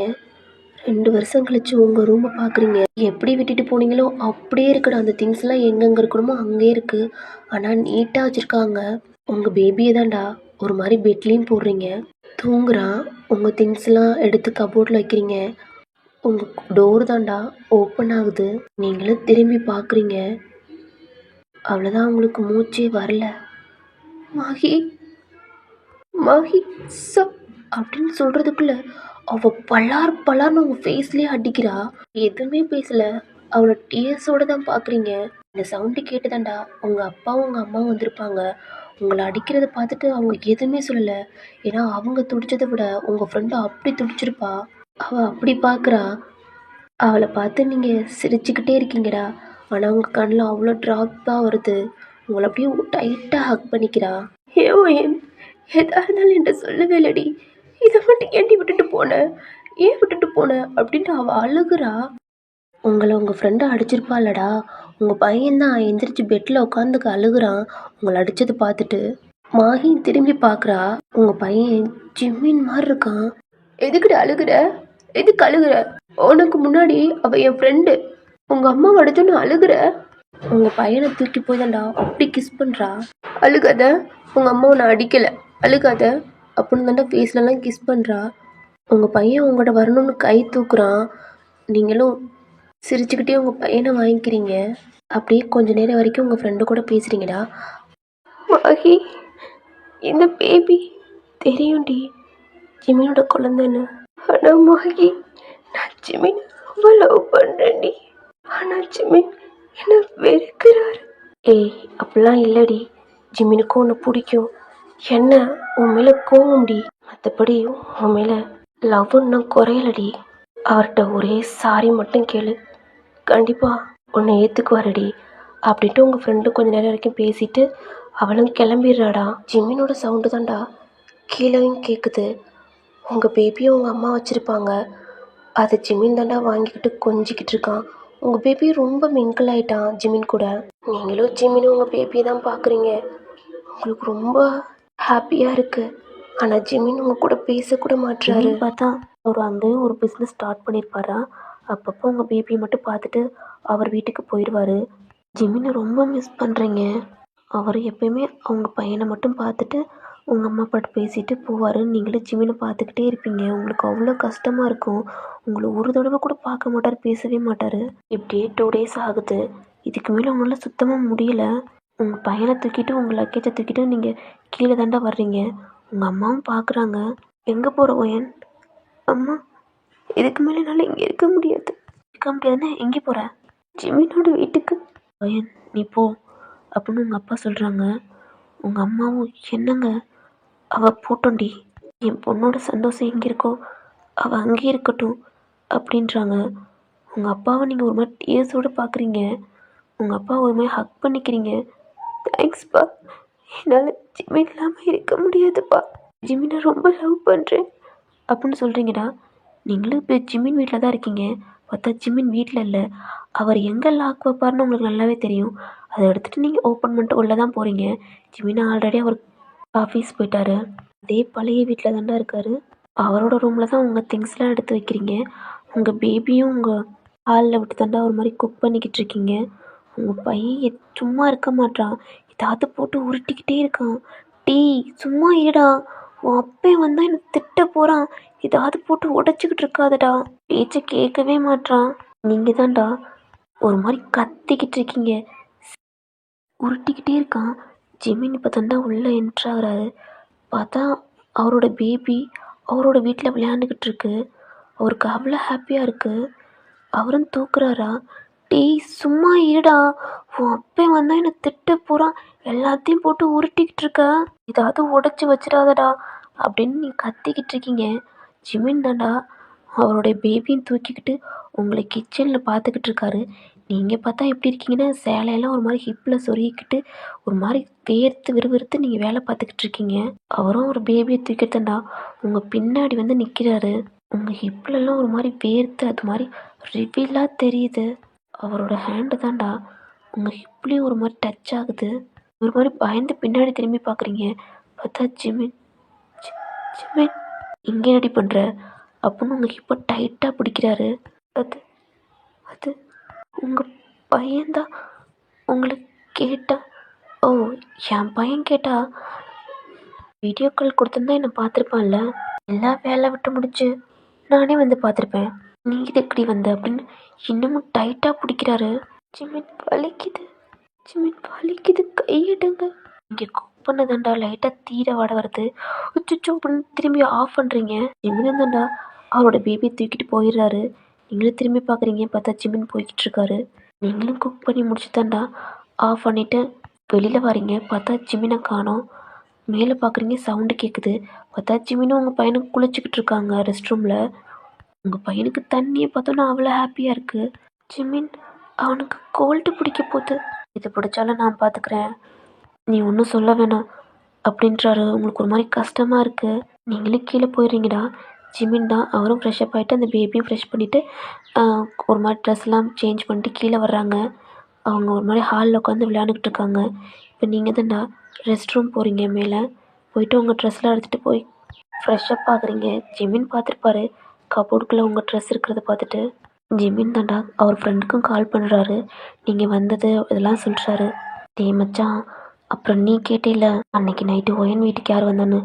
2 வருஷம் கழிச்சு உங்கள் ரூமை பார்க்குறீங்க. எப்படி விட்டுட்டு போனீங்களோ அப்படியே இருக்குடா. அந்த திங்ஸ்லாம் எங்கெங்கே இருக்கணுமோ அங்கே இருக்குது. ஆனால் நீட்டாக வச்சுருக்காங்க. உங்கள் பேபியை தாண்டா ஒரு மாதிரி பெட்லேயும் போடுறீங்க. தூங்குறான். உங்கள் திங்ஸ்லாம் எடுத்து கபோர்டில் வைக்கிறீங்க. உங்கள் டோர் தாண்டா ஓப்பன் ஆகுது. நீங்களும் திரும்பி பார்க்குறீங்க. அவ்வளோதான், உங்களுக்கு மூச்சே வரல. மாஹி, மாஹி சோ அப்படின்னு சொல்கிறதுக்குள்ள அவள் பலார் பலார்னு உங்கள் ஃபேஸ்லேயே அடிக்கிறா. எதுவுமே பேசலை. அவளை டிஎஸோடு தான் பார்க்குறீங்க. இந்த சவுண்டு கேட்டுதாண்டா உங்கள் அப்பாவும் உங்கள் அம்மாவும் வந்திருப்பாங்க. உங்களை அடிக்கிறத பார்த்துட்டு அவங்க எதுவுமே சொல்லலை. ஏன்னா அவங்க துடிச்சதை விட உங்கள் ஃப்ரெண்டு அப்படி துடிச்சிருப்பா. அவள் அப்படி பார்க்குறா. அவளை பார்த்து நீங்கள் சிரிச்சுக்கிட்டே இருக்கீங்கடா. ஆனால் உங்கள் கண்ணில் அவ்வளோ ட்ராப் தான் வருது. உங்களை அப்படியே டைட்டாக ஹக் பண்ணிக்கிறா. ஏன் எதாக இருந்தாலும் என்கிட்ட சொல்லவே இல்லடி, இதை மட்டும் ஏண்டி விட்டுட்டு போனேன், ஏன் விட்டுட்டு போனேன் அப்படின்ட்டு அவள் அழுகுறா. உங்களை உங்கள் ஃப்ரெண்டை அடிச்சிருப்பாளடா. உங்கள் பையன்தான் எந்திரிச்சு பெட்டில் உட்காந்துக்க அழுகுறான் உங்களை அடித்தது பார்த்துட்டு. மாஹி திரும்பி பார்க்குறா. உங்கள் பையன் ஜிம்மின் மாதிரி இருக்கான். எதுக்குடா அழுகுற, எதுக்கு அழுகுற? உனக்கு முன்னாடி அவள் என் ஃப்ரெண்டு. உங்கள் அம்மா அடிச்சோன்னு அழுகுற. உங்கள் பையனை தூக்கி போய் தாண்டா அப்படி கிஸ் பண்ணுறா. அழுகாத, உங்கள் அம்மாவை நான் அடிக்கலை, அழுகாத அப்படின்னு தாண்டா ஃபேஸ்லலாம் கிஸ் பண்ணுறா. உங்கள் பையன் உங்கள்கிட்ட வரணும்னு கை தூக்குறான். நீங்களும் சிரிச்சுக்கிட்டே உங்கள் பையனை வாங்கிக்கிறீங்க. அப்படியே கொஞ்ச நேரம் வரைக்கும் உங்கள் ஃப்ரெண்டு கூட பேசுகிறீங்கடா. மாஹி, இந்த பேபி தெரியும்டி ஜிமினோட குழந்தைன்னு. ஆனால் மாஹி, நான் ஜிமின் ரொம்ப லவ் பண்ணுறேன்டி. ஆனால் ஜிமின் என்னை வெறுக்கிறாரு. ஏய் அப்படிலாம் இல்லடி, ஜிமினுக்கும் உன்னை பிடிக்கும். என்ன உன் மேலே கோவம்டி, மற்றபடி உன் மேலே லவ் இன்னும் குறையலடி. அவர்கிட்ட ஒரே சாரி மட்டும் கேளு, கண்டிப்பாக உன்னை ஏற்றுக்குவாரடி அப்படின்ட்டு உங்கள் ஃப்ரெண்டு கொஞ்ச நேரம் வரைக்கும் பேசிட்டு அவளும் கிளம்பிடுறாடா. ஜிமினோட சவுண்டு தாண்டா கீழேயும் கேட்குது. உங்கள் பேபியும் உங்கள் அம்மா வச்சுருப்பாங்க. அதை ஜிமின் தாண்டா வாங்கிக்கிட்டு கொஞ்சிக்கிட்டு இருக்கான். உங்கள் பேபி ரொம்ப மிங்கிள் ஆகிட்டான் ஜிமின் கூட. நீங்களும் ஜிமினும் உங்கள் பேபியை தான் பார்க்குறீங்க. உங்களுக்கு ரொம்ப ஹாப்பியாக இருக்குது. ஆனால் ஜிமின் உங்கள் கூட பேசக்கூட மாட்டுறாரு. பார்த்தா அவர் அங்கேயும் ஒரு பிஸ்னஸ் ஸ்டார்ட் பண்ணியிருப்பாரா. அப்பப்போ உங்கள் பேபியை மட்டும் பார்த்துட்டு அவர் வீட்டுக்கு போயிடுவார். ஜிமினை ரொம்ப மிஸ் பண்ணுறீங்க. அவர் எப்பயுமே அவங்க பையனை மட்டும் பார்த்துட்டு உங்கள் அம்மா அப்பாட்ட பேசிட்டு போவார். நீங்களும் ஜிமினை பார்த்துக்கிட்டே இருப்பீங்க. உங்களுக்கு அவ்வளோ கஷ்டமாக இருக்கும். உங்களை ஒரு தடவை கூட பார்க்க மாட்டார், பேசவே மாட்டார். இப்படியே 2 டேஸ் ஆகுது. இதுக்கு மேலே உங்களால் சுத்தமாக முடியல. உங்கள் பையனை தூக்கிட்டு உங்கள் லக்கேஜை தூக்கிட்டு நீங்கள் கீழே தாண்டா வர்றீங்க. உங்கள் அம்மாவும் பார்க்குறாங்க. எங்கே போகிற ஒயன்? அம்மா, இதுக்கு மேலே என்னால் இங்கே இருக்க முடியாது. இருக்க முடியாதுன்னா எங்கே போகிற? ஜிமினோட வீட்டுக்கு. ஒயன், நீ போ அப்படின்னு உங்கள் அப்பா சொல்கிறாங்க. உங்கள் அம்மாவும் என்னங்க, அவள் போட்டோண்டி, என் பொண்ணோட சந்தோஷம் எங்கே இருக்கோ அவள் அங்கேயே இருக்கட்டும் அப்படின்றாங்க. உங்கள் அப்பாவை நீங்கள் ஒரு மாதிரி டீயர்ஸோடு பார்க்குறீங்க. உங்கள் அப்பா ஒரு மாதிரி ஹக் பண்ணிக்கிறீங்க. தேங்க்ஸ்ப்பா, என்னால் ஜிமின் இல்லாமல் இருக்க முடியாதுப்பா, ஜிமினை ரொம்ப லவ் பண்ணுறேன் அப்படின்னு சொல்கிறீங்கடா. நீங்களும் இப்போ ஜிமின் வீட்டில் தான் இருக்கீங்க. பார்த்தா ஜிமின் வீட்டில் இல்லை. அவர் எங்கே லாக் வைப்பார்னு உங்களுக்கு நல்லாவே தெரியும். அதை எடுத்துகிட்டு நீங்கள் ஓப்பன் பண்ணிட்டு உள்ளே தான் போகிறீங்க. ஜிமின் ஆல்ரெடி அவர் ஆஃபீஸ் போயிட்டாரு. அதே பழைய வீட்டில் தாண்டா இருக்கார். அவரோட ரூமில் தான் உங்கள் திங்ஸ்லாம் எடுத்து வைக்கிறீங்க. உங்கள் பேபியும் உங்கள் ஹாலில் விட்டு தாண்டா ஒரு மாதிரி குக் பண்ணிக்கிட்டு இருக்கீங்க. உங்கள் பையன் சும்மா இருக்க மாட்டான், ஏதாவது போட்டு உருட்டிக்கிட்டே இருக்கான். டீ, சும்மா இருடா, உன் அப்பே வந்தால் என்னை திட்ட போகிறான், ஏதாவது போட்டு உடச்சிக்கிட்டு இருக்காதடா. பேச்சை கேட்கவே மாட்டான். நீங்கள் தான்டா ஒரு மாதிரி கத்திக்கிட்டு இருக்கீங்க. உருட்டிக்கிட்டே இருக்கான். ஜிமின் இப்போ தாண்டா உள்ளே என்ட்ராகிறாரு. பார்த்தா அவரோட பேபி அவரோட வீட்டில் விளையாண்டுக்கிட்டு இருக்கு. அவருக்கு அவ்வளோ ஹாப்பியாக இருக்குது. அவரும் தூக்குறாரா. டேய், சும்மா இருடா, உன் அப்பே வந்தால் என்னை திட்ட போகிறான், எல்லாத்தையும் போட்டு உருட்டிக்கிட்டு இருக்க, ஏதாவது உடச்சி வச்சிடாதடா அப்படின்னு நீ கத்திக்கிட்டு இருக்கீங்க. ஜிமின் தாண்டா அவருடைய பேபியும் தூக்கிக்கிட்டு உங்களை கிச்சனில் பார்த்துக்கிட்டு இருக்காரு. நீங்கள் பார்த்தா எப்படி இருக்கீங்கன்னா, சேலையெல்லாம் ஒரு மாதிரி ஹிப்பில் சொருகிக்கிட்டு ஒரு மாதிரி வேர்த்து விறுவிறுத்து நீங்கள் வேலை பார்த்துக்கிட்டு இருக்கீங்க. அவரும் ஒரு பேபியை தூக்கிட்டு தாண்டா உங்கள் பின்னாடி வந்து நிற்கிறாரு. உங்கள் ஹிப்லெல்லாம் ஒரு மாதிரி வேர்த்து அது மாதிரி ரிவீலாக தெரியுது. அவரோட ஹேண்டு தாண்டா உங்கள் ஹிப்லேயும் ஒரு மாதிரி டச் ஆகுது. ஒரு மாதிரி பயந்து பின்னாடி திரும்பி பார்க்குறீங்க. பார்த்தா ஜிமின். ஜிமின், இங்கே ரெடி பண்ணுற அப்படின்னு உங்கள் ஹிப்பை டைட்டாக பிடிக்கிறாரு. அது அது உங்கள் பையன்தான் உங்களை கேட்டா. ஓ, என் பையன் கேட்டா வீடியோ கால் கொடுத்துருந்தா என்னை பார்த்துருப்பான்ல. எல்லா வேலை விட்டு முடிச்சு நானே வந்து பார்த்துருப்பேன். நீ இது எப்படி வந்த அப்படின்னு இன்னமும் டைட்டாக பிடிக்கிறாரு. ஜிமின், வலிக்குது, ஜிமின் வலிக்குது, கையிடுங்க. இங்கே குக் பண்ணதாண்டா லைட்டாக தீர வாட வருது. உச்சுச்சோ அப்படின்னு திரும்பி ஆஃப் பண்ணுறீங்க. ஜிமின் தாண்டா அவரோட பேபியை தூக்கிட்டு போயிடுறாரு. நீங்களும் திரும்பி பார்க்குறீங்க. பார்த்தா ஜிமின் போய்கிட்டு இருக்காரு. நீங்களும் குக் பண்ணி முடிச்சு தாண்டா ஆஃப் பண்ணிவிட்டு வெளியில் வரீங்க. பார்த்தா ஜிமினை காணோம். மேலே பார்க்குறீங்க, சவுண்டு கேட்குது. பார்த்தா ஜிமினும் உங்கள் பையனுக்கு குளிச்சுக்கிட்டு இருக்காங்க ரெஸ்ட் ரூமில். உங்கள் பையனுக்கு தண்ணியை பார்த்தோன்னா அவ்வளோ ஹாப்பியாக இருக்குது. ஜிமின், அவனுக்கு கோல்டு பிடிக்க போகுது, இது பிடிச்சாலும் நான் பார்த்துக்கிறேன், நீ ஒன்றும் சொல்ல வேணாம் அப்படின்றாரு. உங்களுக்கு ஒரு மாதிரி கஷ்டமாக இருக்குது. நீங்களும் கீழே போயிடுறீங்கடா. ஜிமின் தான் அவரும் ஃப்ரெஷ்அப் ஆகிட்டு அந்த பேபியும் ஃப்ரெஷ் பண்ணிவிட்டு ஒரு மாதிரி ட்ரெஸ்லாம் சேஞ்ச் பண்ணிட்டு கீழே வர்றாங்க. அவங்க ஒரு மாதிரி ஹாலில் உட்காந்து விளையாண்டுக்கிட்டு இருக்காங்க. இப்போ நீங்கள் தான்டா ரெஸ்ட் ரூம் போகிறீங்க. மேலே போயிட்டு உங்கள் ட்ரெஸ்லாம் எடுத்துகிட்டு போய் ஃப்ரெஷ்அப் ஆகுறீங்க. ஜிமின் பார்த்துருப்பாரு கபோர்டுக்குள்ளே உங்கள் ட்ரெஸ் இருக்கிறத பார்த்துட்டு. ஜிமின் தாண்டா அவர் ஃப்ரெண்டுக்கும் கால் பண்ணுறாரு. நீங்கள் வந்தது இதெல்லாம் சொல்கிறாரு. டேய் மச்சான், அப்புறம் நீ கேட்டேல அன்னைக்கு நைட்டு ஒயன் வீட்டுக்கு யார் வந்தான்னு,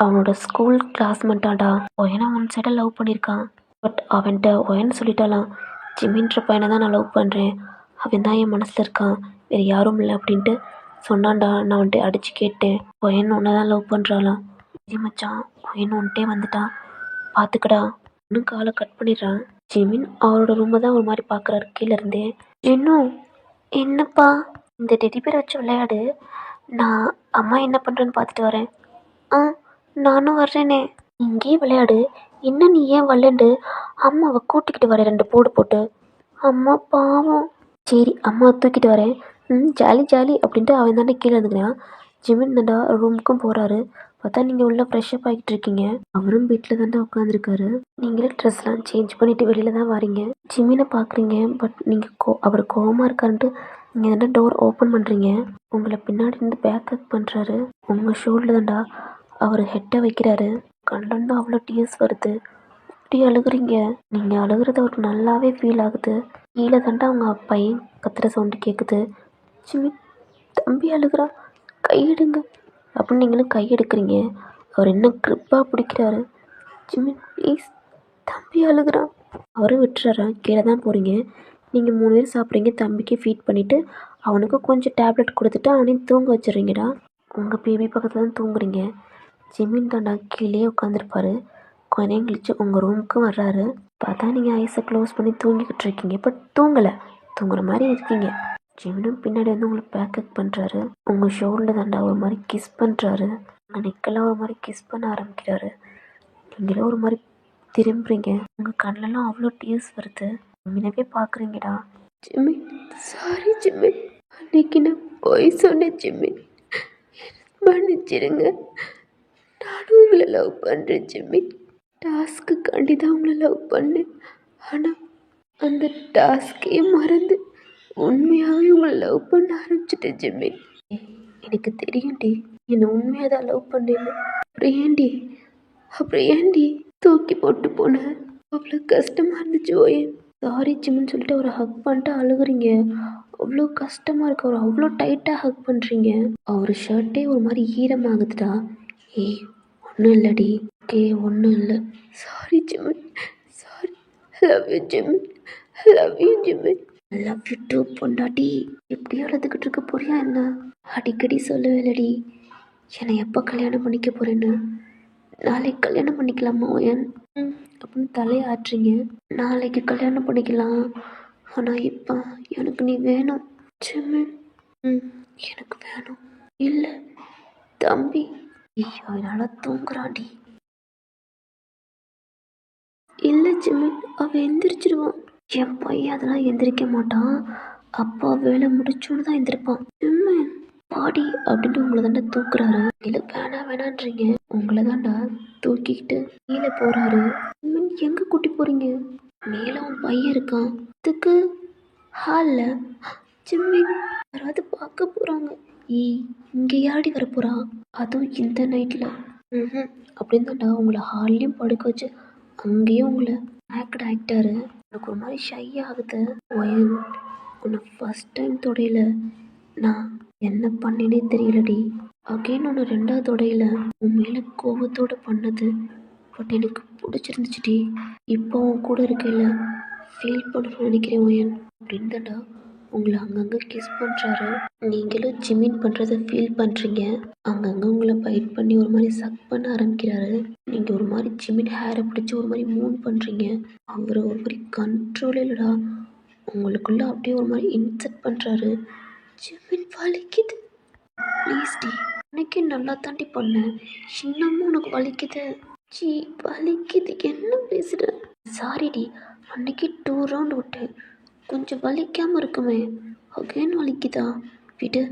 அவனோட ஸ்கூல் கிளாஸ்மேட்டாடா. ஒயனை ஒன் சைடாக லவ் பண்ணியிருக்கான். பட் அவன்கிட்ட ஒயன் சொல்லிட்டாலாம், ஜிமின்ற பையனை தான் நான் லவ் பண்ணுறேன், அவன் தான் என் மனசில் இருக்கான், வேறு யாரும் இல்லை அப்படின்ட்டு சொன்னான்டா. நான் வந்துட்டு அடித்து கேட்டேன். ஒயன் ஒன்றை தான் லவ் பண்ணுறாளாம். சரி மச்சான், ஒயன் ஒன்ட்டே வந்துட்டான், பார்த்துக்கடா. இன்னும் காலை கட் பண்ணிடுறான். ஜிமின் அவரோட ரூமை தான் ஒரு மாதிரி பார்க்குறாரு கீழே இருந்தே. இன்னும் என்னப்பா, இந்த டெடி பேரை வச்சு விளையாடு, நான் அம்மா என்ன பண்ணுறேன்னு பார்த்துட்டு வரேன். ஆ, நானும் வர்றேனே. இங்கேயே விளையாடு, இன்னும் நீ ஏன் வரலண்டு அம்மாவை கூட்டிக்கிட்டு வரேன் 2 போடு போட்டு. அம்மா பாவம். சரி, அம்மா தூக்கிட்டு வரேன். ஜாலி ஜாலி அப்படின்ட்டு அவன் தானே கீழே இருந்துக்கிறான். ஜிமின் தாண்டா ரூமுக்கும் போகிறாரு. பார்த்தா நீங்கள் உள்ளே ஃப்ரெஷ்அப் ஆகிட்டு இருக்கீங்க. அவரும் வீட்டில் தாண்டா உட்காந்துருக்காரு. நீங்களே ட்ரெஸ்லாம் சேஞ்ச் பண்ணிவிட்டு வெளியில் தான் வரீங்க. ஜிமினை பார்க்குறீங்க. பட் நீங்கள் அவர் கோவமாக இருக்காருன்ட்டு நீங்கள் தாண்டா டோர் ஓப்பன் பண்ணுறீங்க. உங்களை பின்னாடி இருந்து பேக்கப் பண்ணுறாரு. உங்கள் ஷோல்டர் தாண்டா அவர் ஹெட்டை வைக்கிறாரு. கண்லேருந்து அவ்வளோ டீயர்ஸ் வருது. இப்படி அழுகுறீங்க. நீங்கள் அழுகுறது அவருக்கு நல்லாவே ஃபீல் ஆகுது. கீழே தாண்டா அவங்க பையன் கத்துற சவுண்டு கேட்குது. ஜிமின், தம்பி அழுகுறான், கையெடுங்க அப்படின்னு நீங்களும் கையெடுக்கிறீங்க. அவர் இன்னும் க்ரிப்பாக பிடிக்கிறாரு. ஜிமின் ப்ளீஸ், தம்பி அழுகுறான். அவரும் விட்டுறாரா? கீழே தான் போகிறீங்க. நீங்கள் 3 பேர் சாப்பிட்றீங்க. தம்பிக்கு ஃபீட் பண்ணிவிட்டு அவனுக்கு கொஞ்சம் டேப்லெட் கொடுத்துட்டு அவனையும் தூங்க வச்சிடுறீங்கடா. உங்கள் பேபி பக்கத்தில் தான் தூங்குறீங்க. ஜிமின் தாண்டா கீழே உட்காந்துருப்பாரு. கொஞ்ச நேரம் கழிச்சு உங்கள் ரூமுக்கு வர்றாரு. பார்த்தா நீங்கள் ஐஸை க்ளோஸ் பண்ணி தூங்கிக்கிட்டு இருக்கீங்க. பட் தூங்கலை, தூங்குற மாதிரி இருக்கீங்க. ஜிமினும் பின்னாடி வந்து உங்களை பேக்கப் பண்ணுறாரு. உங்கள் ஷோல்டர் தாண்டா ஒரு மாதிரி கிஸ் பண்ணுறாரு. உங்கள் நெக்கெல்லாம் ஒரு மாதிரி கிஸ் பண்ண ஆரம்பிக்கிறாரு. நீங்களும் ஒரு மாதிரி திரும்புறீங்க. உங்கள் கண்ணிலலாம் அவ்வளோ டீர்ஸ் வருது. ஜிமினவே பார்க்குறீங்கடா. ஜிமின், சாரி ஜிமின், அன்னைக்கு நான் போய் சொன்னேன் ஜிமின், மன்னிச்சிருங்க. நானும் உங்களை லவ் பண்ணுறேன் ஜிமின். டாஸ்க்குக்காண்டி தான் உங்களை லவ் பண்ணேன். ஆனால் அந்த டாஸ்கே மறந்து உண்மையாகவே உங்களை லவ் பண்ண ஆரம்பிச்சிட்டேன் ஜிமின். எனக்கு தெரியும்டி, என்னை உண்மையாக தான் லவ் பண்ணேன்னு. அப்புறம் ஏண்டி தூக்கி போட்டு போனேன்? அவ்வளோ கஷ்டமாக இருந்துச்சு ஓயன். சாரி ஜிம்னு சொல்லிட்டு அவரை ஹக் பண்ணிட்டு அழுகுறீங்க. அவ்வளோ கஷ்டமாக இருக்கு. அவர் அவ்வளோ டைட்டாக ஹக் பண்ணுறீங்க. அவர் ஷர்ட்டே ஒரு மாதிரி ஈரமாகுதுடா. ஏய் ஒன்றும் இல்லடி, ஓகே ஒன்றும் இல்லை. Sorry Jimin, sorry. Love you Jimin, love you Jimin, love you too பொண்டாட்டி. எப்படி அழுதுகிட்டு இருக்க போறியா என்ன? அடிக்கடி சொல்லுவேலடி என்னை எப்போ கல்யாணம் பண்ணிக்க போகிறேன்னு. நாளைக்கு கல்யாணம் பண்ணிக்கலாமா ஓயன்? அப்படின்னு தலையாட்டுறீங்க. நாளைக்கு கல்யாணம் பண்ணிக்கலாம், ஆனால் இப்போ எனக்கு நீ வேணும் ஜிமின். எனக்கு வேணும். இல்லை தம்பி, அதனால் தூங்குறாண்டி. இல்லை ஜிமின், அவன் எந்திரிச்சிடுவான். என் பையன் அதெல்லாம் எந்திரிக்க மாட்டான். அப்பா வேலை முடிச்சோன்னு தான் எந்திரிப்பான். ஜிமின் பாடி அப்படின்ட்டு உங்களை தாண்டா தூக்குறாரு. இல்லை வேணான்றீங்க. உங்களை தாண்டா தூக்கிக்கிட்டு கீழே போகிறாரு. ஜிமின் எங்கே கூட்டி போகிறீங்க? மேலே உன் பையன் இருக்கான். அதுக்கு ஹாலில் ஜிமின் யாராவது பார்க்க போகிறாங்க. இங்கே யாடி வரப்போகிறா? அதுவும் இந்த நைட்டில். அப்படின்னு தாண்டா உங்களை ஹால்லையும் படுக்க வச்சு அங்கேயும் உங்களை ஆக்டாரு. எனக்கு ஒரு மாதிரி ஷை ஆகுது ஒயன். உன்னை ஃபஸ்ட் டைம் தொடையில நான் என்ன பண்ணினே தெரியலடி. அகைன் ஒன்று 2வது தொடையில உன் மேலே கோபத்தோடு பண்ணது. பட் எனக்கு பிடிச்சிருந்துச்சுடி. இப்போ உன் கூட இருக்கையில் ஃபீல் பண்ணணும்னு நினைக்கிறேன் ஒயன். அப்படின்னு தாண்டா உங்களை அங்கங்கே கிஸ் பண்ணுறாரு. நீங்களும் ஜிமின் பண்ணுறதை ஃபீல் பண்ணுறீங்க. அங்கங்கே உங்களை பைட் பண்ணி ஒரு மாதிரி சக் பண்ண ஆரம்பிக்கிறாரு. நீங்கள் ஒரு மாதிரி ஜிமின் ஹேரை பிடிச்சி ஒரு மாதிரி மூவ் பண்ணுறீங்க. அவரை ஒரு மாதிரி கண்ட்ரோல் இல்லைடா. உங்களுக்குள்ளே அப்படியே ஒரு மாதிரி இன்செக்ட் பண்ணுறாரு. ஜிமின் வலிக்குது ப்ளீஸ் டி. அன்னைக்கு நல்லா தாண்டி பண்ணேன், இன்னமும் உனக்கு வலிக்குது. வலிக்குது என்ன பேசுகிற? சாரிடி, அன்னைக்கு 2 ரவுண்ட் விட்டேன், கொஞ்சம் வலிக்காமல் இருக்குமே. அகைன் வலிக்குதா? விடு,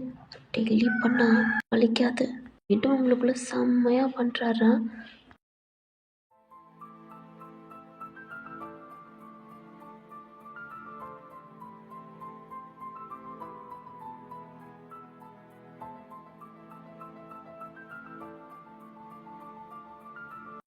டெய்லி பண்ணா வலிக்காது. விட்டு உங்களுக்குள்ள செம்மையாக பண்ணுறாரா.